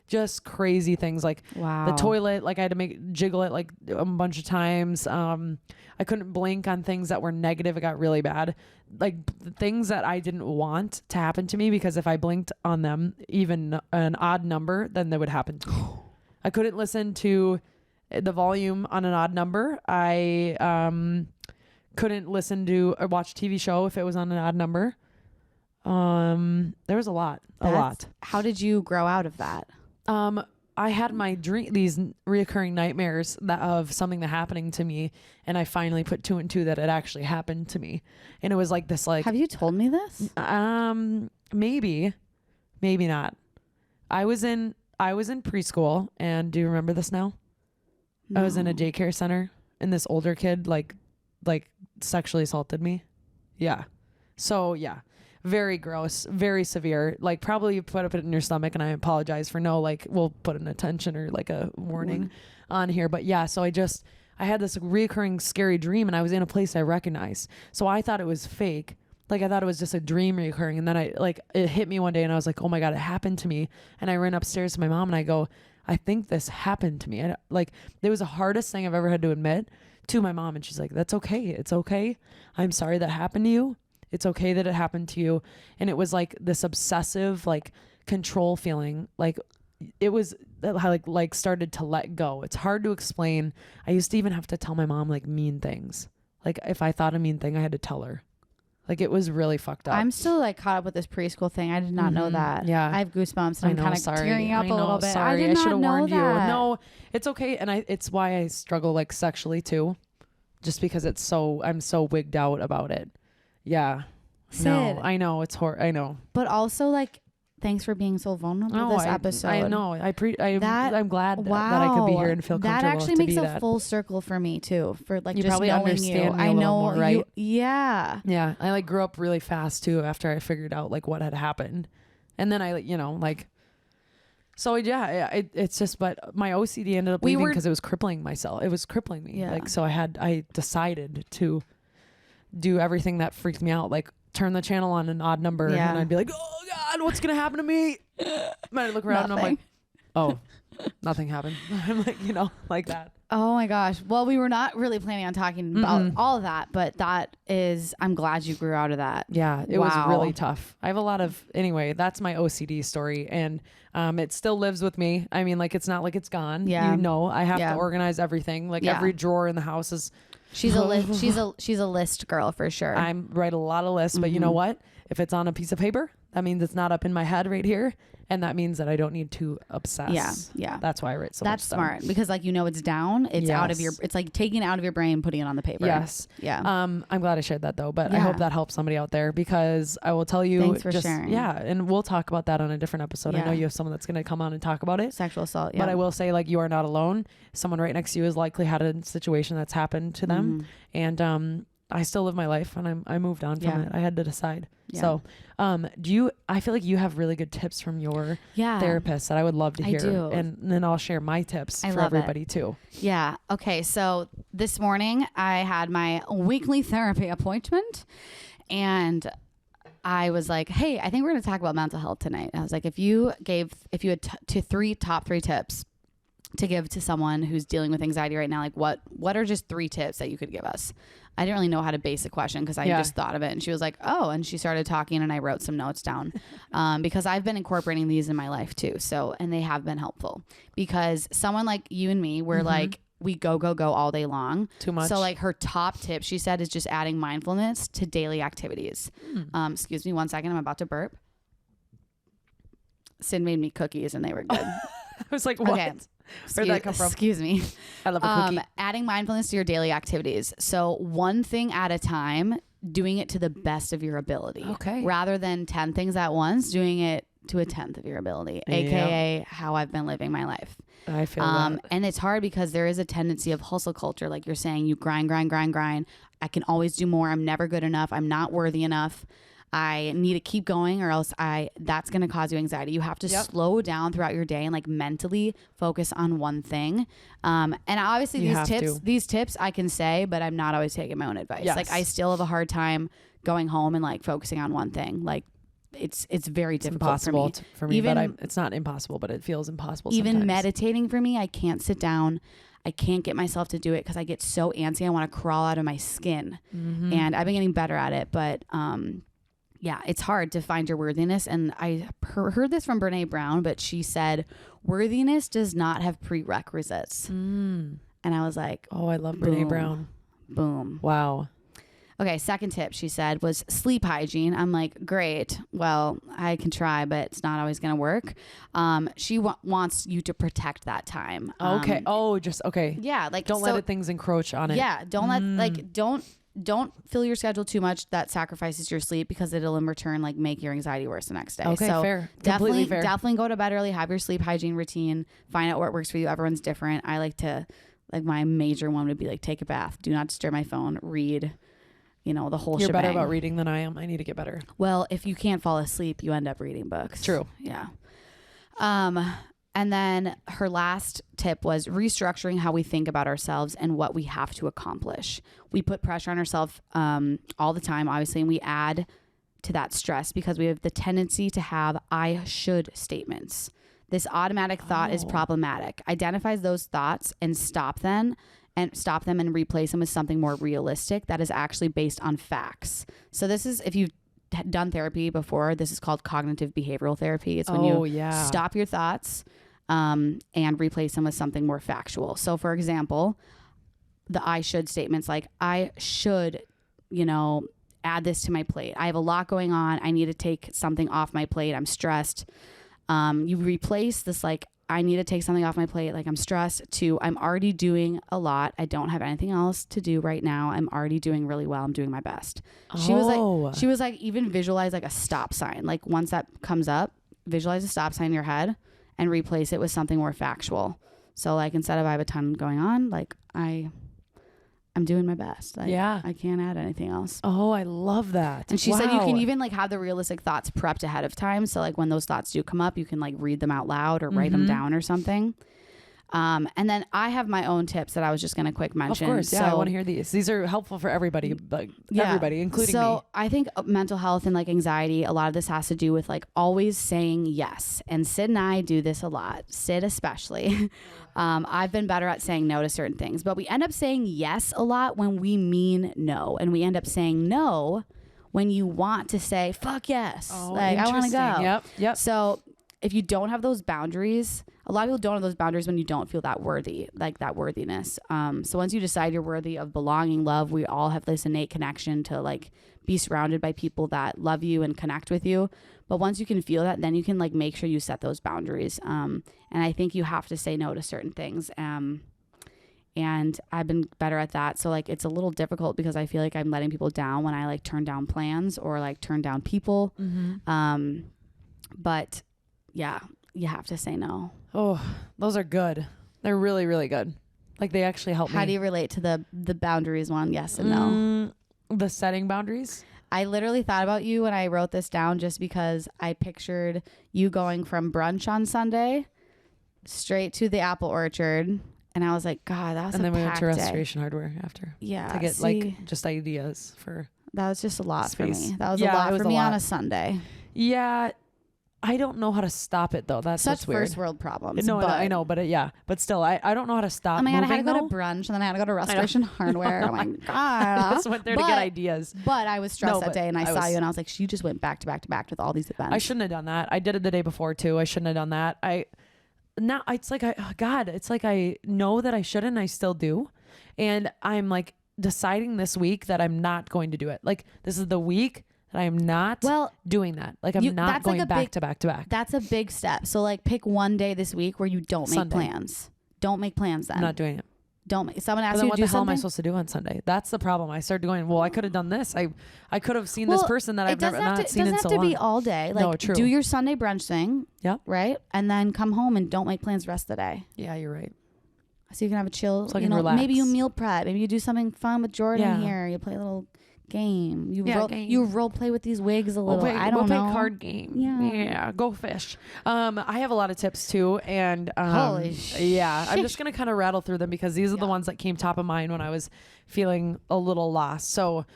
just crazy things wow. The toilet, I had to jiggle it a bunch of times. I couldn't blink on things that were negative. It got really bad. Things that I didn't want to happen to me because if I blinked on them, even an odd number, then they would happen to me. I couldn't listen to the volume on an odd number. I couldn't listen to or watch a TV show if it was on an odd number. There was a lot. How did you grow out of that? I had these reoccurring nightmares of something that happening to me, and I finally put 2 and 2 that it actually happened to me, and it was this. Have you told me this? Maybe not. I was in preschool, and do you remember this now? No. I was in a daycare center, and this older kid sexually assaulted me. Yeah. So yeah. Very gross, very severe. Probably you put it in your stomach, and I apologize for we'll put an attention or a warning on here. But yeah, so I had this reoccurring scary dream, and I was in a place I recognized. So I thought it was fake. I thought it was just a dream reoccurring. And then it hit me one day, and I was like, oh my God, it happened to me. And I ran upstairs to my mom, and I go, I think this happened to me. It was the hardest thing I've ever had to admit to my mom. And she's like, that's okay. It's okay. I'm sorry that happened to you. It's okay that it happened to you. And it was this obsessive, control feeling. It was started to let go. It's hard to explain. I used to even have to tell my mom mean things. If I thought a mean thing, I had to tell her. It was really fucked up. I'm still caught up with this preschool thing. I did not know that. Yeah. I have goosebumps. And I'm kind of tearing up a little bit. Sorry. I should have warned that. you. No, it's okay. And it's why I struggle sexually too. Just because I'm so wigged out about it. Yeah. Syd. No, I know it's I know. But also thanks for being so vulnerable this episode. I know. I'm glad that I could be here and feel comfortable. That actually makes a that. full circle for me too. For you just probably knowing understand you. I know more, right? Yeah. Yeah. I grew up really fast too after I figured out what had happened. And then so yeah, it's just, but my OCD ended up leaving because it was crippling myself. It was crippling me. Yeah. So I decided to do everything that freaked me out. Turn the channel on an odd number and I'd be like, oh God, what's going to happen to me? And I'd look around and I'm like, Oh, nothing happened. I'm like, like that. Oh my gosh. Well, we were not really planning on talking about all of that, but I'm glad you grew out of that. Yeah, it was really tough. I have a lot of, anyway, that's my OCD story. And it still lives with me. I mean, like, it's not like it's gone. Yeah. I have to organize everything. Like every drawer in the house is. She's a list girl for sure. I write a lot of lists, but you know what? If it's on a piece of paper, that means it's not up in my head right here. And that means that I don't need to obsess. Yeah. That's why I write so much. That's smart because like, it's down, it's out of it's like taking it out of your brain, putting it on the paper. Yes. Yeah. I'm glad I shared that though, but I hope that helps somebody out there because I will tell you. Thanks for sharing. Yeah. And we'll talk about that on a different episode. Yeah. I know you have someone that's going to come on and talk about it. Sexual assault. Yeah. But I will say like, you are not alone. Someone right next to you has likely had a situation that's happened to them. And, I still live my life and I moved on from it. I had to decide. Yeah. So, I feel like you have really good tips from your therapist that I would love to hear. I do. And then I'll share my tips for everybody too. Yeah. Okay. So this morning I had my weekly therapy appointment and I was like, hey, I think we're going to talk about mental health tonight. I was like, if you had top three tips to give to someone who's dealing with anxiety right now, like what are just 3 tips that you could give us? I didn't really know how to base a question because I just thought of it. And she was like, oh, and she started talking and I wrote some notes down because I've been incorporating these in my life too. So, and they have been helpful because someone like you and me, we're like, we go all day long. Too much. So like her top tip, she said, is just adding mindfulness to daily activities. Excuse me 1 second. I'm about to burp. Syd made me cookies and they were good. I was like, what? Okay. Where'd that come from? Excuse me. I love a cookie. Adding mindfulness to your daily activities. So one thing at a time, doing it to the best of your ability. Okay. Rather than 10 things at once, doing it to a 10th of your ability, aka how I've been living my life. I feel that. And it's hard because there is a tendency of hustle culture. Like you're saying, you grind. I can always do more. I'm never good enough. I'm not worthy enough. I need to keep going or else that's going to cause you anxiety. You have to slow down throughout your day and like mentally focus on one thing. And obviously these tips I can say, but I'm not always taking my own advice. Yes. Like I still have a hard time going home and like focusing on one thing. Like it's very difficult for me. Even, but it's not impossible, but it feels impossible even sometimes. Meditating for me, I can't sit down. I can't get myself to do it because I get so antsy. I want to crawl out of my skin. And I've been getting better at it, but yeah, it's hard to find your worthiness. And I heard this from Brene Brown, but she said, worthiness does not have prerequisites. And I was like, oh, I love Brene Brown. Boom. Wow. Okay, second tip, she said, was sleep hygiene. I'm like, great. Well, I can try, but it's not always going to work. She wants you to protect that time. Okay. Okay. Yeah. Like, don't let things encroach on it. Yeah. Don't fill your schedule too much that sacrifices your sleep because it'll in return like make your anxiety worse the next day. Okay, so fair. Definitely go to bed early, have your sleep hygiene routine, find out what works for you. Everyone's different. I like to, like my major one would be like take a bath, do not disturb my phone, read, the whole shebang. You're better about reading than I am. I need to get better. Well, if you can't fall asleep, you end up reading books. True. Yeah. And then her last tip was restructuring how we think about ourselves and what we have to accomplish. We put pressure on ourselves all the time, obviously, and we add to that stress because we have the tendency to have I should statements. This automatic thought is problematic. Identifies those thoughts and stop them and replace them with something more realistic that is actually based on facts. So this is, if you've done therapy before, this is called cognitive behavioral therapy. It's when you stop your thoughts and replace them with something more factual. So for example, the I should statements like I should, add this to my plate. I have a lot going on. I need to take something off my plate. I'm stressed. You replace this like I need to take something off my plate, like I'm stressed, to I'm already doing a lot. I don't have anything else to do right now. I'm already doing really well. I'm doing my best. She was like, even visualize like a stop sign. Like once that comes up, visualize a stop sign in your head and replace it with something more factual. So like instead of I have a ton going on, like I'm doing my best. Like, I can't add anything else. Oh, I love that. And she said you can even like have the realistic thoughts prepped ahead of time. So like when those thoughts do come up, you can like read them out loud or write them down or something. And then I have my own tips that I was just going to quick mention. Of course, yeah, I want to hear these. These are helpful for everybody, like everybody, including me. So I think mental health and like anxiety, a lot of this has to do with like always saying yes. And Syd and I do this a lot. Syd especially. I've been better at saying no to certain things, but we end up saying yes a lot when we mean no, and we end up saying no when you want to say fuck yes. Oh, like I want to go. Yep. So if you don't have those boundaries, a lot of people don't have those boundaries when you don't feel that worthy, like that worthiness. So once you decide you're worthy of belonging, love, we all have this innate connection to like be surrounded by people that love you and connect with you. But once you can feel that, then you can like make sure you set those boundaries. And I think you have to say no to certain things. And I've been better at that. So like it's a little difficult because I feel like I'm letting people down when I like turn down plans or like turn down people. But yeah, you have to say no. Oh, those are good. They're really, really good. Like they actually help me. How do you relate to the boundaries one? Yes and no. The setting boundaries? I literally thought about you when I wrote this down just because I pictured you going from brunch on Sunday straight to the apple orchard. And I was like, God, that was and a then we went to packed day. Restoration Hardware after. Yeah. To get like just ideas for that was just a lot space. for me. That was a lot for me on a Sunday. Yeah. I don't know how to stop it though. That's such weird. first world problems. No, I know, but but still, I don't know how to stop. Oh my God, I had to go though. to brunch and then I had to go to Restoration Hardware. Oh my God. I just went there to get ideas. But I was stressed that day and I saw you and I was like, she just went back to back to back with all these events. I shouldn't have done that. I did it the day before too. I shouldn't have done that. Now it's like it's like I know that I shouldn't. I still do, and I'm like deciding this week that I'm not going to do it. Like this is the week that I am not doing that. Like I'm not going back to back to back. That's a big step. So like pick one day this week where you don't make plans. Don't make plans then. I'm not doing it. Don't make. Someone asks you to do something. What the hell am I supposed to do on Sunday? That's the problem. I started going, well, I could have done this. I could have seen this person that I've never not seen in so long. It doesn't have to be all day. Like, no, true. Do your Sunday brunch thing. Yeah. Right? And then come home and don't make plans the rest of the day. Yeah, you're right. So you can have a chill, so relax. Maybe you meal prep. Maybe you do something fun with Jordan here. You play a little game. You role play with these wigs a little. I don't know. We'll play card game. Yeah. Go fish. I have a lot of tips too, and holy shit. Yeah, I'm just gonna kind of rattle through them because these are the ones that came top of mind when I was feeling a little lost. So,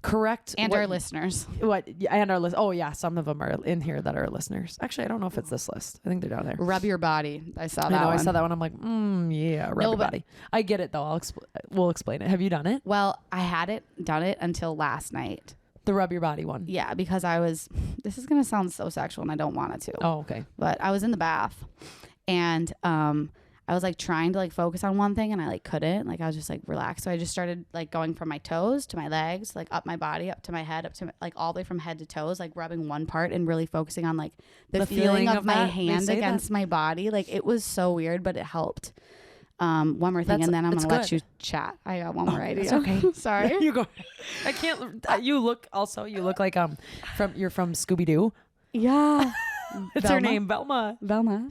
correct and our listeners. And our list? Oh yeah, some of them are in here that are listeners. Actually, I don't know if it's this list. I think they're down there. Rub your body. I saw that. I saw that one. I'm like, yeah, rub your body. I get it though. We'll explain it. Have you done it? Well, I hadn't done it until last night. The rub your body one. Yeah, because this is gonna sound so sexual, and I don't want it to. Oh, okay. But I was in the bath, and I was like trying to like focus on one thing and I like couldn't. Like I was just like relaxed. So I just started like going from my toes to my legs, like up my body, up to my head, up to like all the way from head to toes, like rubbing one part and really focusing on like the feeling of my hand against my body. Like it was so weird, but it helped. One more thing, and then I'm gonna let you chat. I got one more idea. Okay. Sorry. You go. I can't. You look like you're from Scooby Doo. Yeah. It's her name, Velma.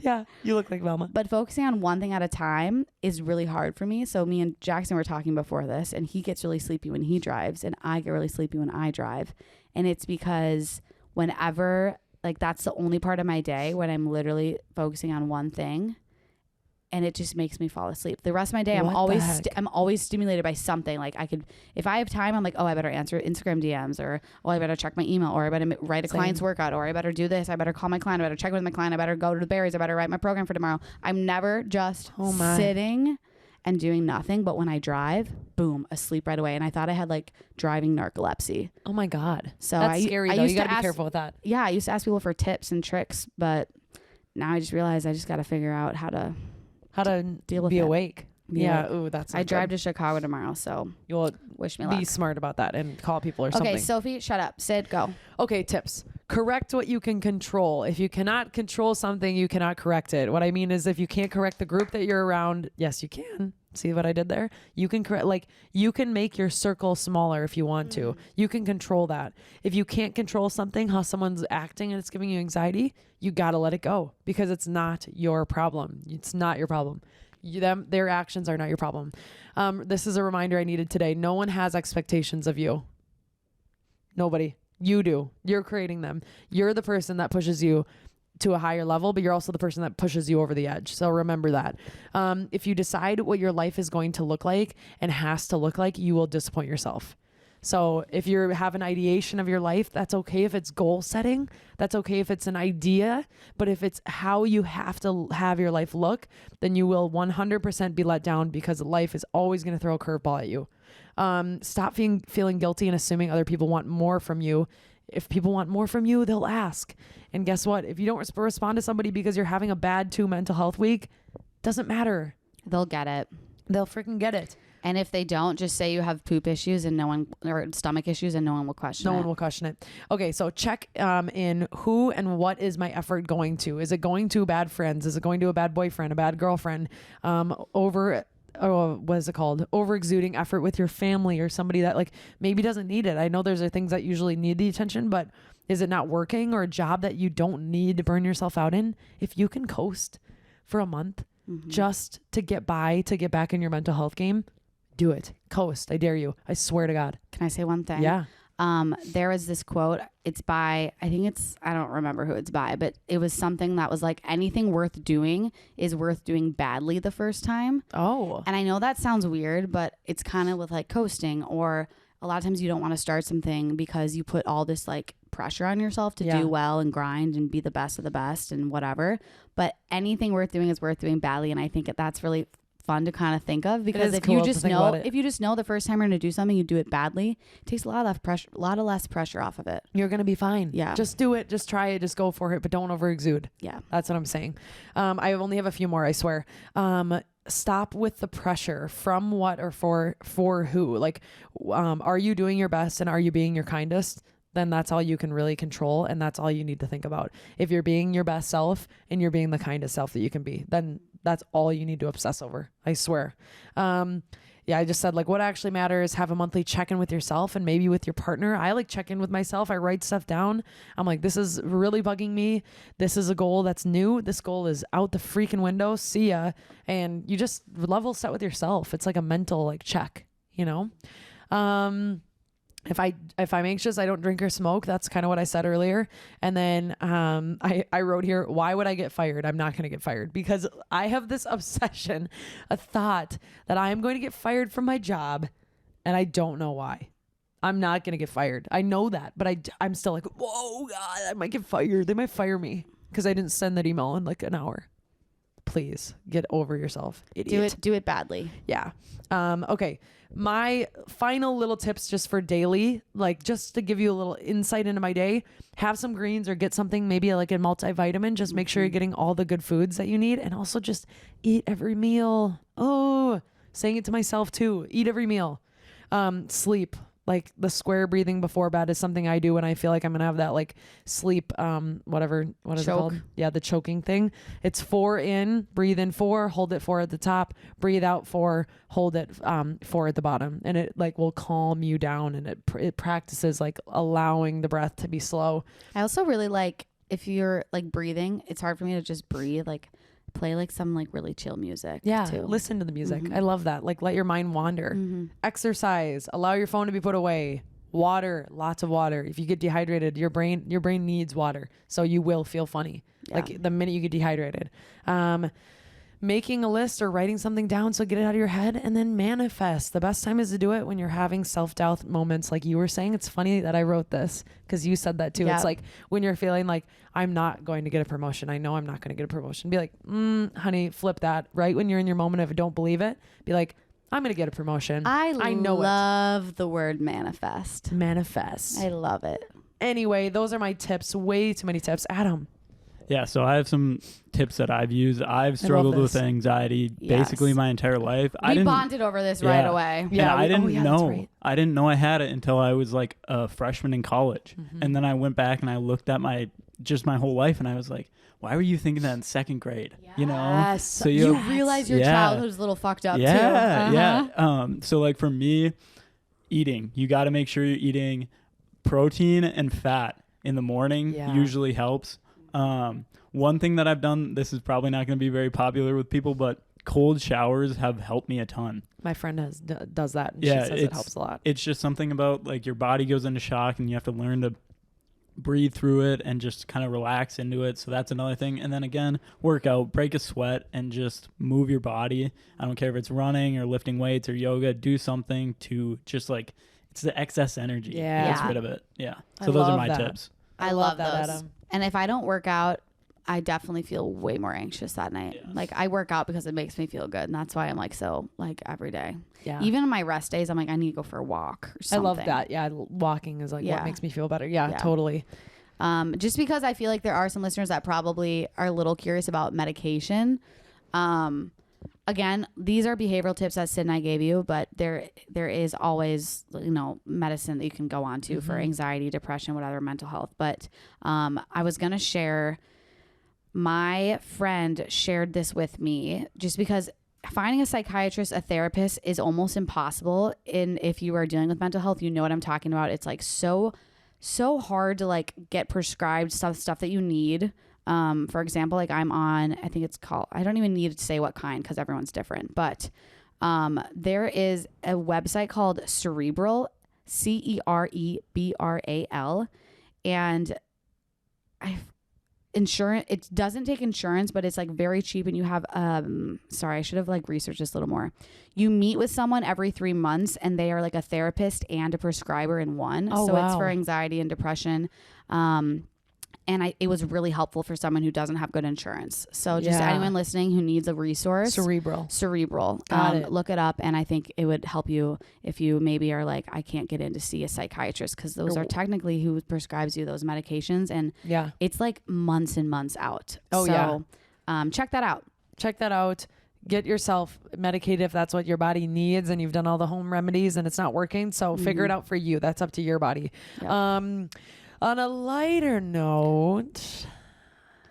Yeah. You look like Velma. But focusing on one thing at a time is really hard for me. So me and Jackson were talking before this, and he gets really sleepy when he drives, and I get really sleepy when I drive. And it's because whenever, like, that's the only part of my day when I'm literally focusing on one thing, and it just makes me fall asleep. The rest of my day, I'm always stimulated by something. Like if I have time, I'm like, oh, I better answer Instagram DMs, or oh, I better check my email, or I better write a client's workout, or I better do this, I better call my client, I better check with my client, I better go to the berries, I better write my program for tomorrow. I'm never just sitting and doing nothing. But when I drive, boom, asleep right away. And I thought I had like driving narcolepsy. Oh my God. So that's scary though. You gotta be careful with that. Yeah, I used to ask people for tips and tricks, but now I just realized I just got to figure out how to deal with be it. Awake. Yeah. Ooh, that's. I drive to Chicago tomorrow, so you'll wish me luck. Be smart about that and call people or something. Okay, Sophie, shut up. Syd, go. Okay, tips. Correct what you can control. If you cannot control something, you cannot correct it. What I mean is, if you can't correct the group that you're around, yes, you can. See what I did there? You can correct, like, you can make your circle smaller if you want to. You can control that. If you can't control something, how someone's acting and it's giving you anxiety, you got to let it go because it's not your problem. It's not your problem. Their actions are not your problem. This is a reminder I needed today. No one has expectations of you. Nobody. You do. You're creating them. You're the person that pushes you to a higher level, but you're also the person that pushes you over the edge. So remember that. If you decide what your life is going to look like and has to look like, you will disappoint yourself. So if you have an ideation of your life, that's okay if it's goal setting. That's okay if it's an idea. But if it's how you have to have your life look, then you will 100% be let down, because life is always going to throw a curveball at you. Stop feeling guilty and assuming other people want more from you. If people want more from you, they'll ask. And guess what? If you don't respond to somebody because you're having a bad 2 mental health week, doesn't matter. They'll get it. They'll freaking get it. And if they don't, just say you have poop issues and or stomach issues, and no one will question it. No one will question it. Okay, so check in who and what is my effort going to? Is it going to bad friends? Is it going to a bad boyfriend, a bad girlfriend? What is it called? Over exuding effort with your family or somebody that like maybe doesn't need it. I know there's things that usually need the attention, but is it not working, or a job that you don't need to burn yourself out in? If you can coast for a month just to get by, to get back in your mental health game, do it. Coast. I dare you. I swear to God. Can I say one thing? Yeah. There was this quote. It's by, I don't remember who it's by, but it was something that was like, anything worth doing is worth doing badly the first time. Oh. And I know that sounds weird, but it's kind of with like coasting, or a lot of times you don't want to start something because you put all this like pressure on yourself to do well and grind and be the best of the best and whatever. But anything worth doing is worth doing badly. And I think that's really fun to kind of think of, because if you just know the first time you're going to do something, you do it badly, it takes a lot of less pressure off of it. You're going to be fine. Yeah. Just do it. Just try it. Just go for it, but don't over exude. Yeah. That's what I'm saying. I only have a few more, I swear. Stop with the pressure from what or for who. Like, are you doing your best and are you being your kindest? Then that's all you can really control, and that's all you need to think about. If you're being your best self and you're being the kindest self that you can be, then that's all you need to obsess over. I swear. I just said like what actually matters. Have a monthly check-in with yourself and maybe with your partner. I like check in with myself. I write stuff down. I'm like, this is really bugging me. This is a goal that's new. This goal is out the freaking window. See ya. And you just level set with yourself. It's like a mental like check, you know? If I'm anxious, I don't drink or smoke. That's kind of what I said earlier. And then I wrote here, why would I get fired? I'm not going to get fired, because I have this obsession, a thought that I am going to get fired from my job, and I don't know why. I'm not going to get fired. I know that, but I'm still like, whoa, God, I might get fired. They might fire me because I didn't send that email in like an hour. Please get over yourself, idiot. Do it badly. Yeah. Okay. My final little tips just for daily, like just to give you a little insight into my day, have some greens or get something, maybe like a multivitamin. Just make sure you're getting all the good foods that you need, and also just eat every meal. Oh, saying it to myself too. Eat every meal. Sleep. Like the square breathing before bed is something I do when I feel like I'm going to have that like sleep, what is it called? Yeah, the choking thing. It's 4 in, breathe in 4, hold it 4 at the top, breathe out 4, hold it 4 at the bottom. And it like will calm you down, and it practices like allowing the breath to be slow. I also really like, if you're like breathing, it's hard for me to just breathe, like play like some like really chill music. Yeah, too. Listen to the music. I love that. Like let your mind wander. Exercise, allow your phone to be put away. Water, lots of water. If you get dehydrated, your brain needs water, so you will feel funny. Like the minute you get dehydrated. Making a list or writing something down, so get it out of your head, and then manifest. The best time is to do it when you're having self-doubt moments, like you were saying. It's funny that I wrote this because you said that too. It's like when you're feeling like, I'm not going to get a promotion. I know I'm not going to get a promotion. Be like, honey, flip that. Right when you're in your moment of don't believe it, be like, I'm going to get a promotion. I love the word manifest. Manifest. I love it. Anyway, those are my tips. Way too many tips. Adam. Yeah, so I have some tips that I've used. I've struggled with anxiety basically my entire life. We bonded over this right away. Yeah, I didn't know. Right. I didn't know I had it until I was like a freshman in college. And then I went back and I looked at my whole life, and I was like, why were you thinking that in second grade? You know? So you realize your childhood was a little fucked up too. Yeah. So like for me, eating, you got to make sure you're eating protein and fat in the morning. Usually helps. One thing that I've done, this is probably not going to be very popular with people, but cold showers have helped me a ton. My friend does that, and she says it helps a lot. It's just something about like your body goes into shock, and you have to learn to breathe through it and just kind of relax into it. So that's another thing. And then again, work out, break a sweat, and just move your body. I don't care if it's running or lifting weights or yoga. Do something to just like, it's the excess energy. Gets rid of it. Yeah. So those are my tips. I love that, Adam. And if I don't work out, I definitely feel way more anxious that night. Yes. Like I work out because it makes me feel good. And that's why I'm like, so like every day. Yeah. Even on my rest days, I'm like, I need to go for a walk or something. I love that. Yeah. Walking is like what makes me feel better. Yeah, totally. Just because I feel like there are some listeners that probably are a little curious about medication. Again, these are behavioral tips that Syd and I gave you, but there is always, medicine that you can go on to for anxiety, depression, whatever, mental health. But I was going to share, my friend shared this with me just because finding a psychiatrist, a therapist is almost impossible. If you are dealing with mental health, you know what I'm talking about. It's like so hard to like get prescribed stuff that you need. For example, like I'm on, I think it's called, I don't even need to say what kind because everyone's different, but there is a website called Cerebral, Cerebral, and insurance, it doesn't take insurance, but it's like very cheap, and you have sorry, I should have like researched this a little more. You meet with someone every 3 months, and they are like a therapist and a prescriber in one. It's for anxiety and depression. And it was really helpful for someone who doesn't have good insurance. So just anyone listening who needs a resource. Cerebral. Look it up. And I think it would help you if you maybe are like, I can't get in to see a psychiatrist, because those are technically who prescribes you those medications. And it's like months and months out. Check that out. Get yourself medicated if that's what your body needs, and you've done all the home remedies and it's not working. So figure it out for you. That's up to your body. Yep. On a lighter note,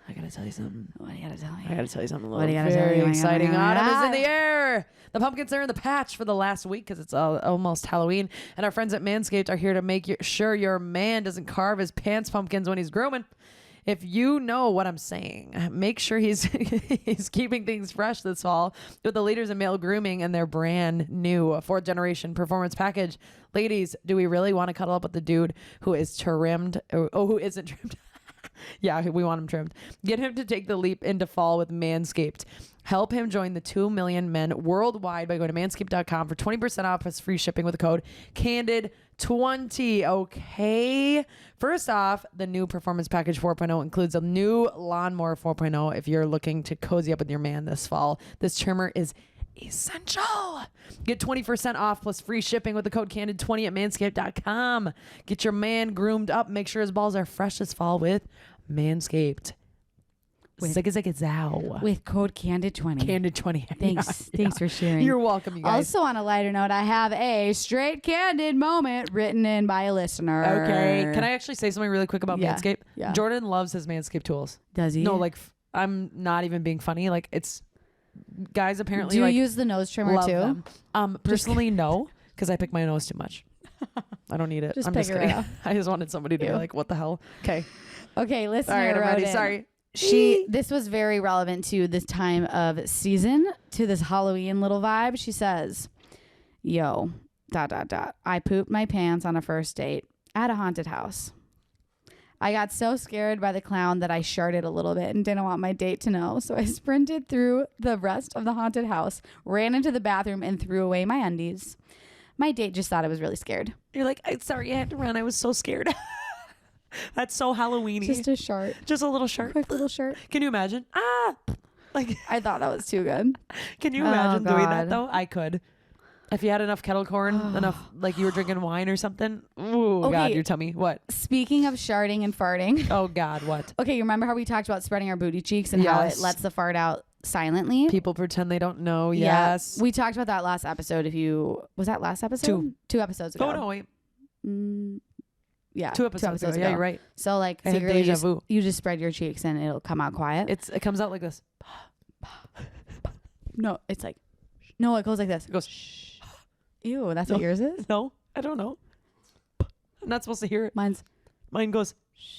I gotta tell you something. What do you gotta tell me? I gotta tell you something very exciting. Autumn is in the air. The pumpkins are in the patch for the last week because it's almost Halloween. And our friends at Manscaped are here to make sure your man doesn't carve his pants pumpkins when he's grooming. If you know what I'm saying, make sure he's keeping things fresh this fall with the leaders in male grooming and their brand new 4th generation performance package. Ladies, do we really want to cuddle up with the dude who is trimmed? Who isn't trimmed? Yeah, we want him trimmed. Get him to take the leap into fall with Manscaped. Help him join the 2 million men worldwide by going to manscaped.com for 20% off plus free shipping with the code CANDID20. Okay. First off, the new Performance Package 4.0 includes a new Lawnmower 4.0 if you're looking to cozy up with your man this fall. This trimmer is essential. Get 20% off plus free shipping with the code CANDID20 at manscaped.com. Get your man groomed up. Make sure his balls are fresh this fall with Manscaped. With code CANDID20. CANDID20. Thanks for sharing. You're welcome, you guys. Also, on a lighter note, I have a Straight Candid moment written in by a listener. Okay. Can I actually say something really quick about Manscaped? Yeah. Jordan loves his Manscaped tools. Does he? No, like I'm not even being funny. Like it's guys apparently. Do you use the nose trimmer too? Personally, no, because I pick my nose too much. I don't need it. I'm just kidding. I just wanted somebody to be like, what the hell? Okay. Okay, listener. All right, I'm ready. Sorry. This was very relevant to this time of season, to this Halloween little vibe. She says, yo, ... I pooped my pants on a first date at a haunted house. I got so scared by the clown that I sharted a little bit and didn't want my date to know. So I sprinted through the rest of the haunted house, ran into the bathroom, and threw away my undies. My date just thought I was really scared. You're like, I'm sorry, I had to run. I was so scared. That's so Halloween-y. Just a shart. Just a little shart. Quick little shart. Can you imagine? Like I thought that was too good. Can you imagine doing that though? I could. If you had enough kettle corn, enough like you were drinking wine or something. Ooh, okay. God, your tummy. What? Speaking of sharting and farting. Oh God, what? Okay, you remember how we talked about spreading our booty cheeks and how it lets the fart out silently? People pretend they don't know. Yes. Yeah. We talked about that last episode. Was that last episode? Two episodes ago. Oh no, wait. Yeah, 2 episodes ago. Yeah, you're right. So like secretly you just spread your cheeks and it'll come out quiet. It comes out like this. No, it's like it goes like this. It goes shh. Ew, that's what yours is? No, I don't know. I'm not supposed to hear it. Mine goes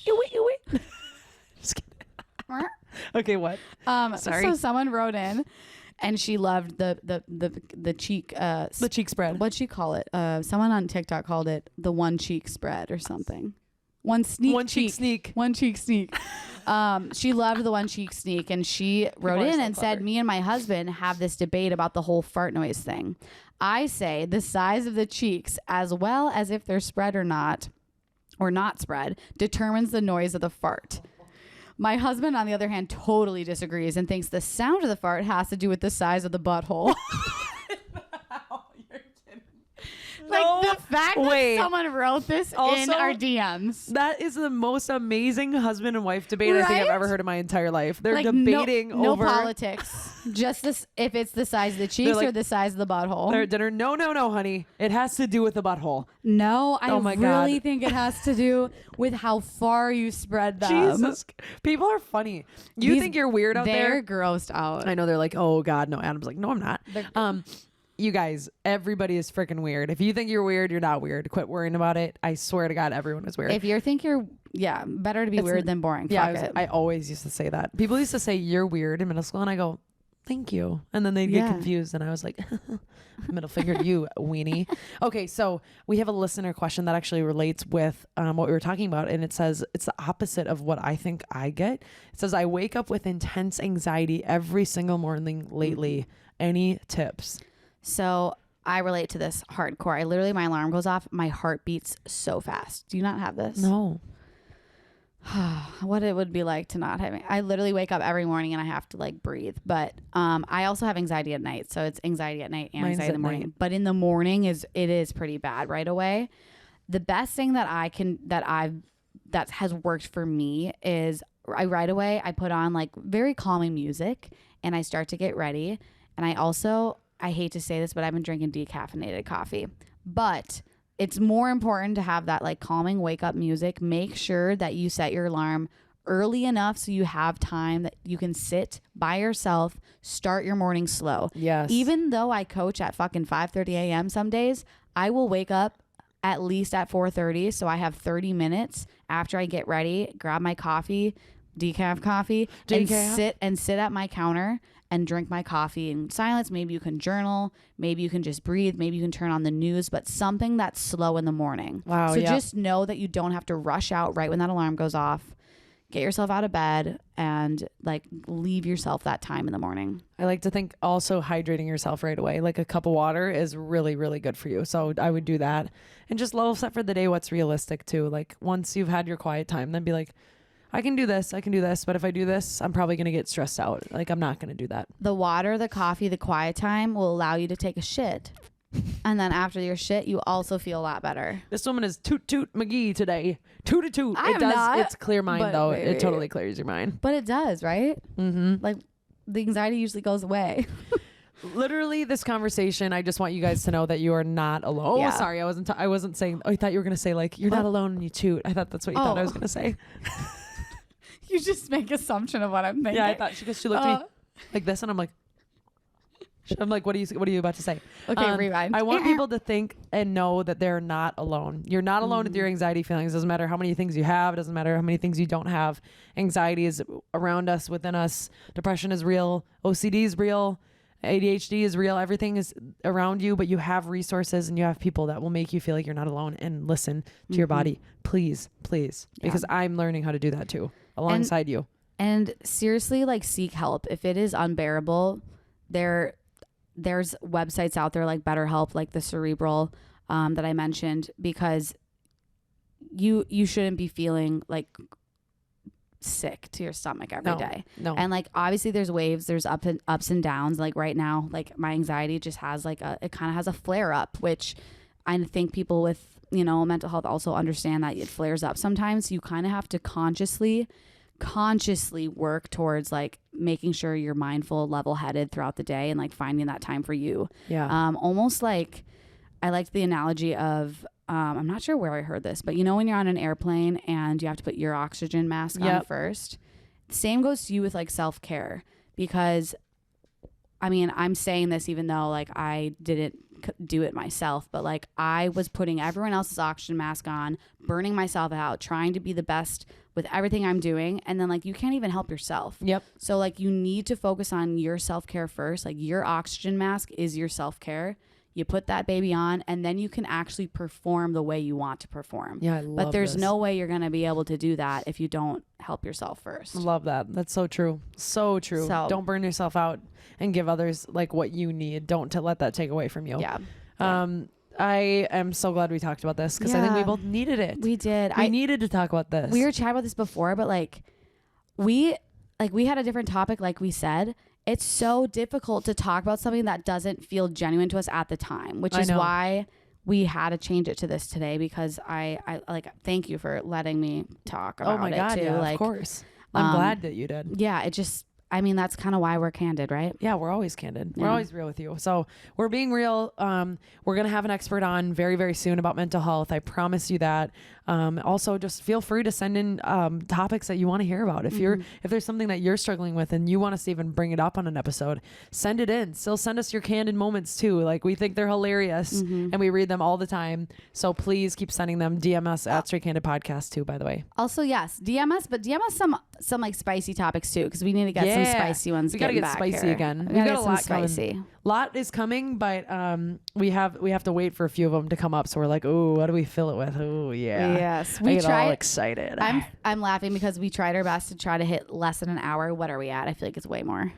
ew. Just kidding. Okay, what? Sorry. So someone wrote in and she loved the cheek the cheek spread. What'd she call it? Someone on TikTok called it the one cheek spread or something. One cheek sneak. One cheek sneak. She loved the one cheek sneak, and she wrote in and said, me and my husband have this debate about the whole fart noise thing. I say the size of the cheeks, as well as if they're spread or not spread, determines the noise of the fart. My husband, on the other hand, totally disagrees and thinks the sound of the fart has to do with the size of the butthole. Like the fact that someone wrote this also, in our DMs. That is the most amazing husband and wife debate I think I've ever heard in my entire life. They're like debating no over politics. Just this, if it's the size of the cheeks or the size of the butthole. They're at dinner. No, honey. It has to do with the butthole. No, I really think it has to do with how far you spread them. Jesus. People are funny. You think you're weird out there? They're grossed out. I know. They're like, oh God, no. Adam's like, no, I'm not. You guys, everybody is freaking weird. If you think you're weird, you're not weird. Quit worrying about it. I swear to God, everyone is weird. If you think you're, better to be weird than boring. Yeah, I always used to say that. People used to say you're weird in middle school, and I go, thank you. And then they'd get confused, and I was like, middle finger to you, weenie. Okay, so we have a listener question that actually relates with what we were talking about, and it says it's the opposite of what I think I get. It says, I wake up with intense anxiety every single morning lately. Any tips? So I relate to this hardcore. My alarm goes off. My heart beats so fast. Do you not have this? No. What it would be like to not having. I literally wake up every morning and I have to like breathe. But I also have anxiety at night. So it's anxiety at night and anxiety in the morning. But in the morning it is pretty bad right away. The best thing that has worked for me is right away I put on like very calming music and I start to get ready. And I hate to say this, but I've been drinking decaffeinated coffee. But it's more important to have that like calming wake up music. Make sure that you set your alarm early enough so you have time that you can sit by yourself, start your morning slow. Yes. Even though I coach at fucking 5:30 a.m. some days, I will wake up at least at 4:30. So I have 30 minutes after I get ready, grab my coffee, decaf coffee, and sit at my counter and drink my coffee in silence. Maybe you can journal. Maybe you can just breathe. Maybe you can turn on the news, but something that's slow in the morning. Wow. So just know that you don't have to rush out right when that alarm goes off. Get yourself out of bed and like leave yourself that time in the morning. I like to think also hydrating yourself right away. Like a cup of water is really, really good for you. So I would do that and just level set for the day what's realistic too. Like once you've had your quiet time, then be like, I can do this. But if I do this, I'm probably going to get stressed out. Like, I'm not going to do that. The water, the coffee, the quiet time will allow you to take a shit. And then after your shit, you also feel a lot better. This woman is toot toot McGee today. Toot a toot. It's clear mind though. Maybe. It totally clears your mind. But it does, right? Mm-hmm. Like the anxiety usually goes away. Literally this conversation, I just want you guys to know that you are not alone. Yeah. Oh, sorry. I wasn't saying, I thought you were going to say like, you're not alone and you toot. I thought that's what you thought I was going to say. You just make assumption of what I'm thinking. Yeah, I thought she looked at me like this, and I'm like, what are you about to say? Okay, rewind. I want people to think and know that they're not alone. You're not alone with your anxiety feelings. It doesn't matter how many things you have. It doesn't matter how many things you don't have. Anxiety is around us, within us. Depression is real. OCD is real. ADHD is real. Everything is around you, but you have resources and you have people that will make you feel like you're not alone and listen to your body. Please, because I'm learning how to do that too. Alongside you. And seriously, like seek help. If it is unbearable, there's websites out there like BetterHelp, like the Cerebral that I mentioned, because you shouldn't be feeling like sick to your stomach every day. No. And like obviously there's waves, there's ups and downs. Like right now, like my anxiety just has like it kind of has a flare up, which I think people with mental health also understand that it flares up sometimes. So you kind of have to consciously work towards like making sure you're mindful, level-headed throughout the day and like finding that time for you. Yeah. Almost like I liked the analogy of I'm not sure where I heard this, but when you're on an airplane and you have to put your oxygen mask on first, same goes to you with like self-care, because I mean, I'm saying this even though like I didn't do it myself, but like I was putting everyone else's oxygen mask on, burning myself out, trying to be the best with everything I'm doing, and then like you can't even help yourself. Yep. So like you need to focus on your self-care first. Like your oxygen mask is your self-care. you put that baby on, and then you can actually perform the way you want to perform. Yeah, I love But there's this. no way you're going to be able to do that if you don't help yourself first. Love that. That's so true. So true. So, don't burn yourself out and give others like what you need. Don't let that take away from you. Yeah. I am so glad we talked about this because I think we both needed it. We did. I needed to talk about this. We were chatting about this before, but like we had a different topic, like we said. It's so difficult to talk about something that doesn't feel genuine to us at the time, which is why we had to change it to this today, because I like, thank you for letting me talk about it. Oh my God, too. yeah, like, of course. I'm glad that you did. Yeah, it just, I mean, that's kind of why we're candid, right? Yeah, we're always candid. We're always real with you. So we're being real. We're going to have an expert on very, very soon about mental health. I promise you that. Also, just feel free to send in topics that you want to hear about. If if there's something that you're struggling with and you want us to even bring it up on an episode, send it in. Still send us your candid moments too. Like, we think they're hilarious and we read them all the time. So please keep sending them. DM us at Straight Candid Podcast too, by the way. Also, yes, DM us, but DM us some like spicy topics too, because we need to get some spicy ones. We gotta get spicy here. again. We've got a lot spicy. coming. Lot is coming, but we have to wait for a few of them to come up. So we're like, oh, what do we fill it with? Oh yeah. Yes, we get all excited. I'm laughing because we tried our best to try to hit less than an hour. What are we at? I feel like it's way more.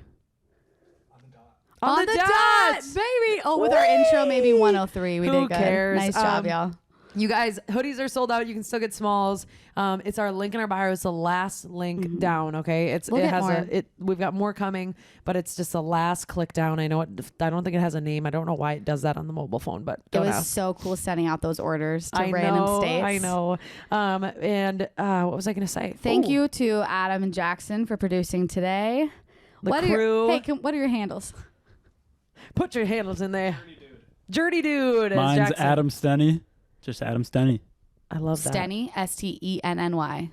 On the dot, baby. Oh, with our intro, maybe 103. We did good. Cares? Nice job, y'all. You guys, hoodies are sold out. You can still get smalls. It's our link in our bio. It's the last link down. Okay, we've got more coming, but it's just the last click down. I know I don't think it has a name. I don't know why it does that on the mobile phone, but it was so cool sending out those orders to random states. I know. And what was I going to say? Thank you to Adam and Jackson for producing today. The crew. What are your handles? Put your handles in there. Journey Dude. Mine's Jackson. Adam Stenny. Just Adam Stenny. I love that. Stenny, Stenny.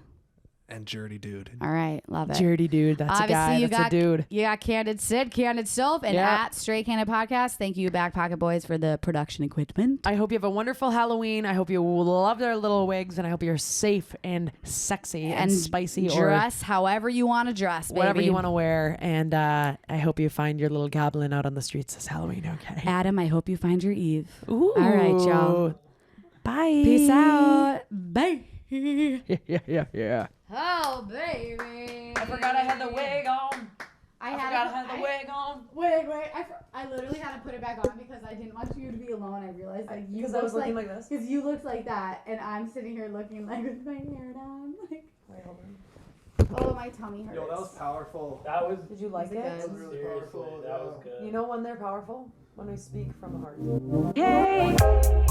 And Journey Dude. All right, love it. Journey Dude. That's Obviously, a guy. That's a dude. You got Candid Syd, Candid Soph, and at Straight Candid Podcast. Thank you, Back Pocket Boys, for the production equipment. I hope you have a wonderful Halloween. I hope you love their little wigs, and I hope you're safe and sexy and spicy. Dress however you want to dress, baby. Whatever you want to wear. And I hope you find your little goblin out on the streets this Halloween, okay? Adam, I hope you find your Eve. Ooh. All right, y'all. Bye. Peace out. Bye. Yeah. Oh, baby. I forgot I had the wig on. I had the wig on. Wait. I literally had to put it back on because I didn't want you to be alone. I realized like you I was looking like this. Because you looked like that, and I'm sitting here looking like with my hair down. Like, wait, hold on. Oh, my tummy hurts. Yo, that was powerful. Did you like it? That was really powerful. That was good. You know when they're powerful? When we speak from the heart. Yay!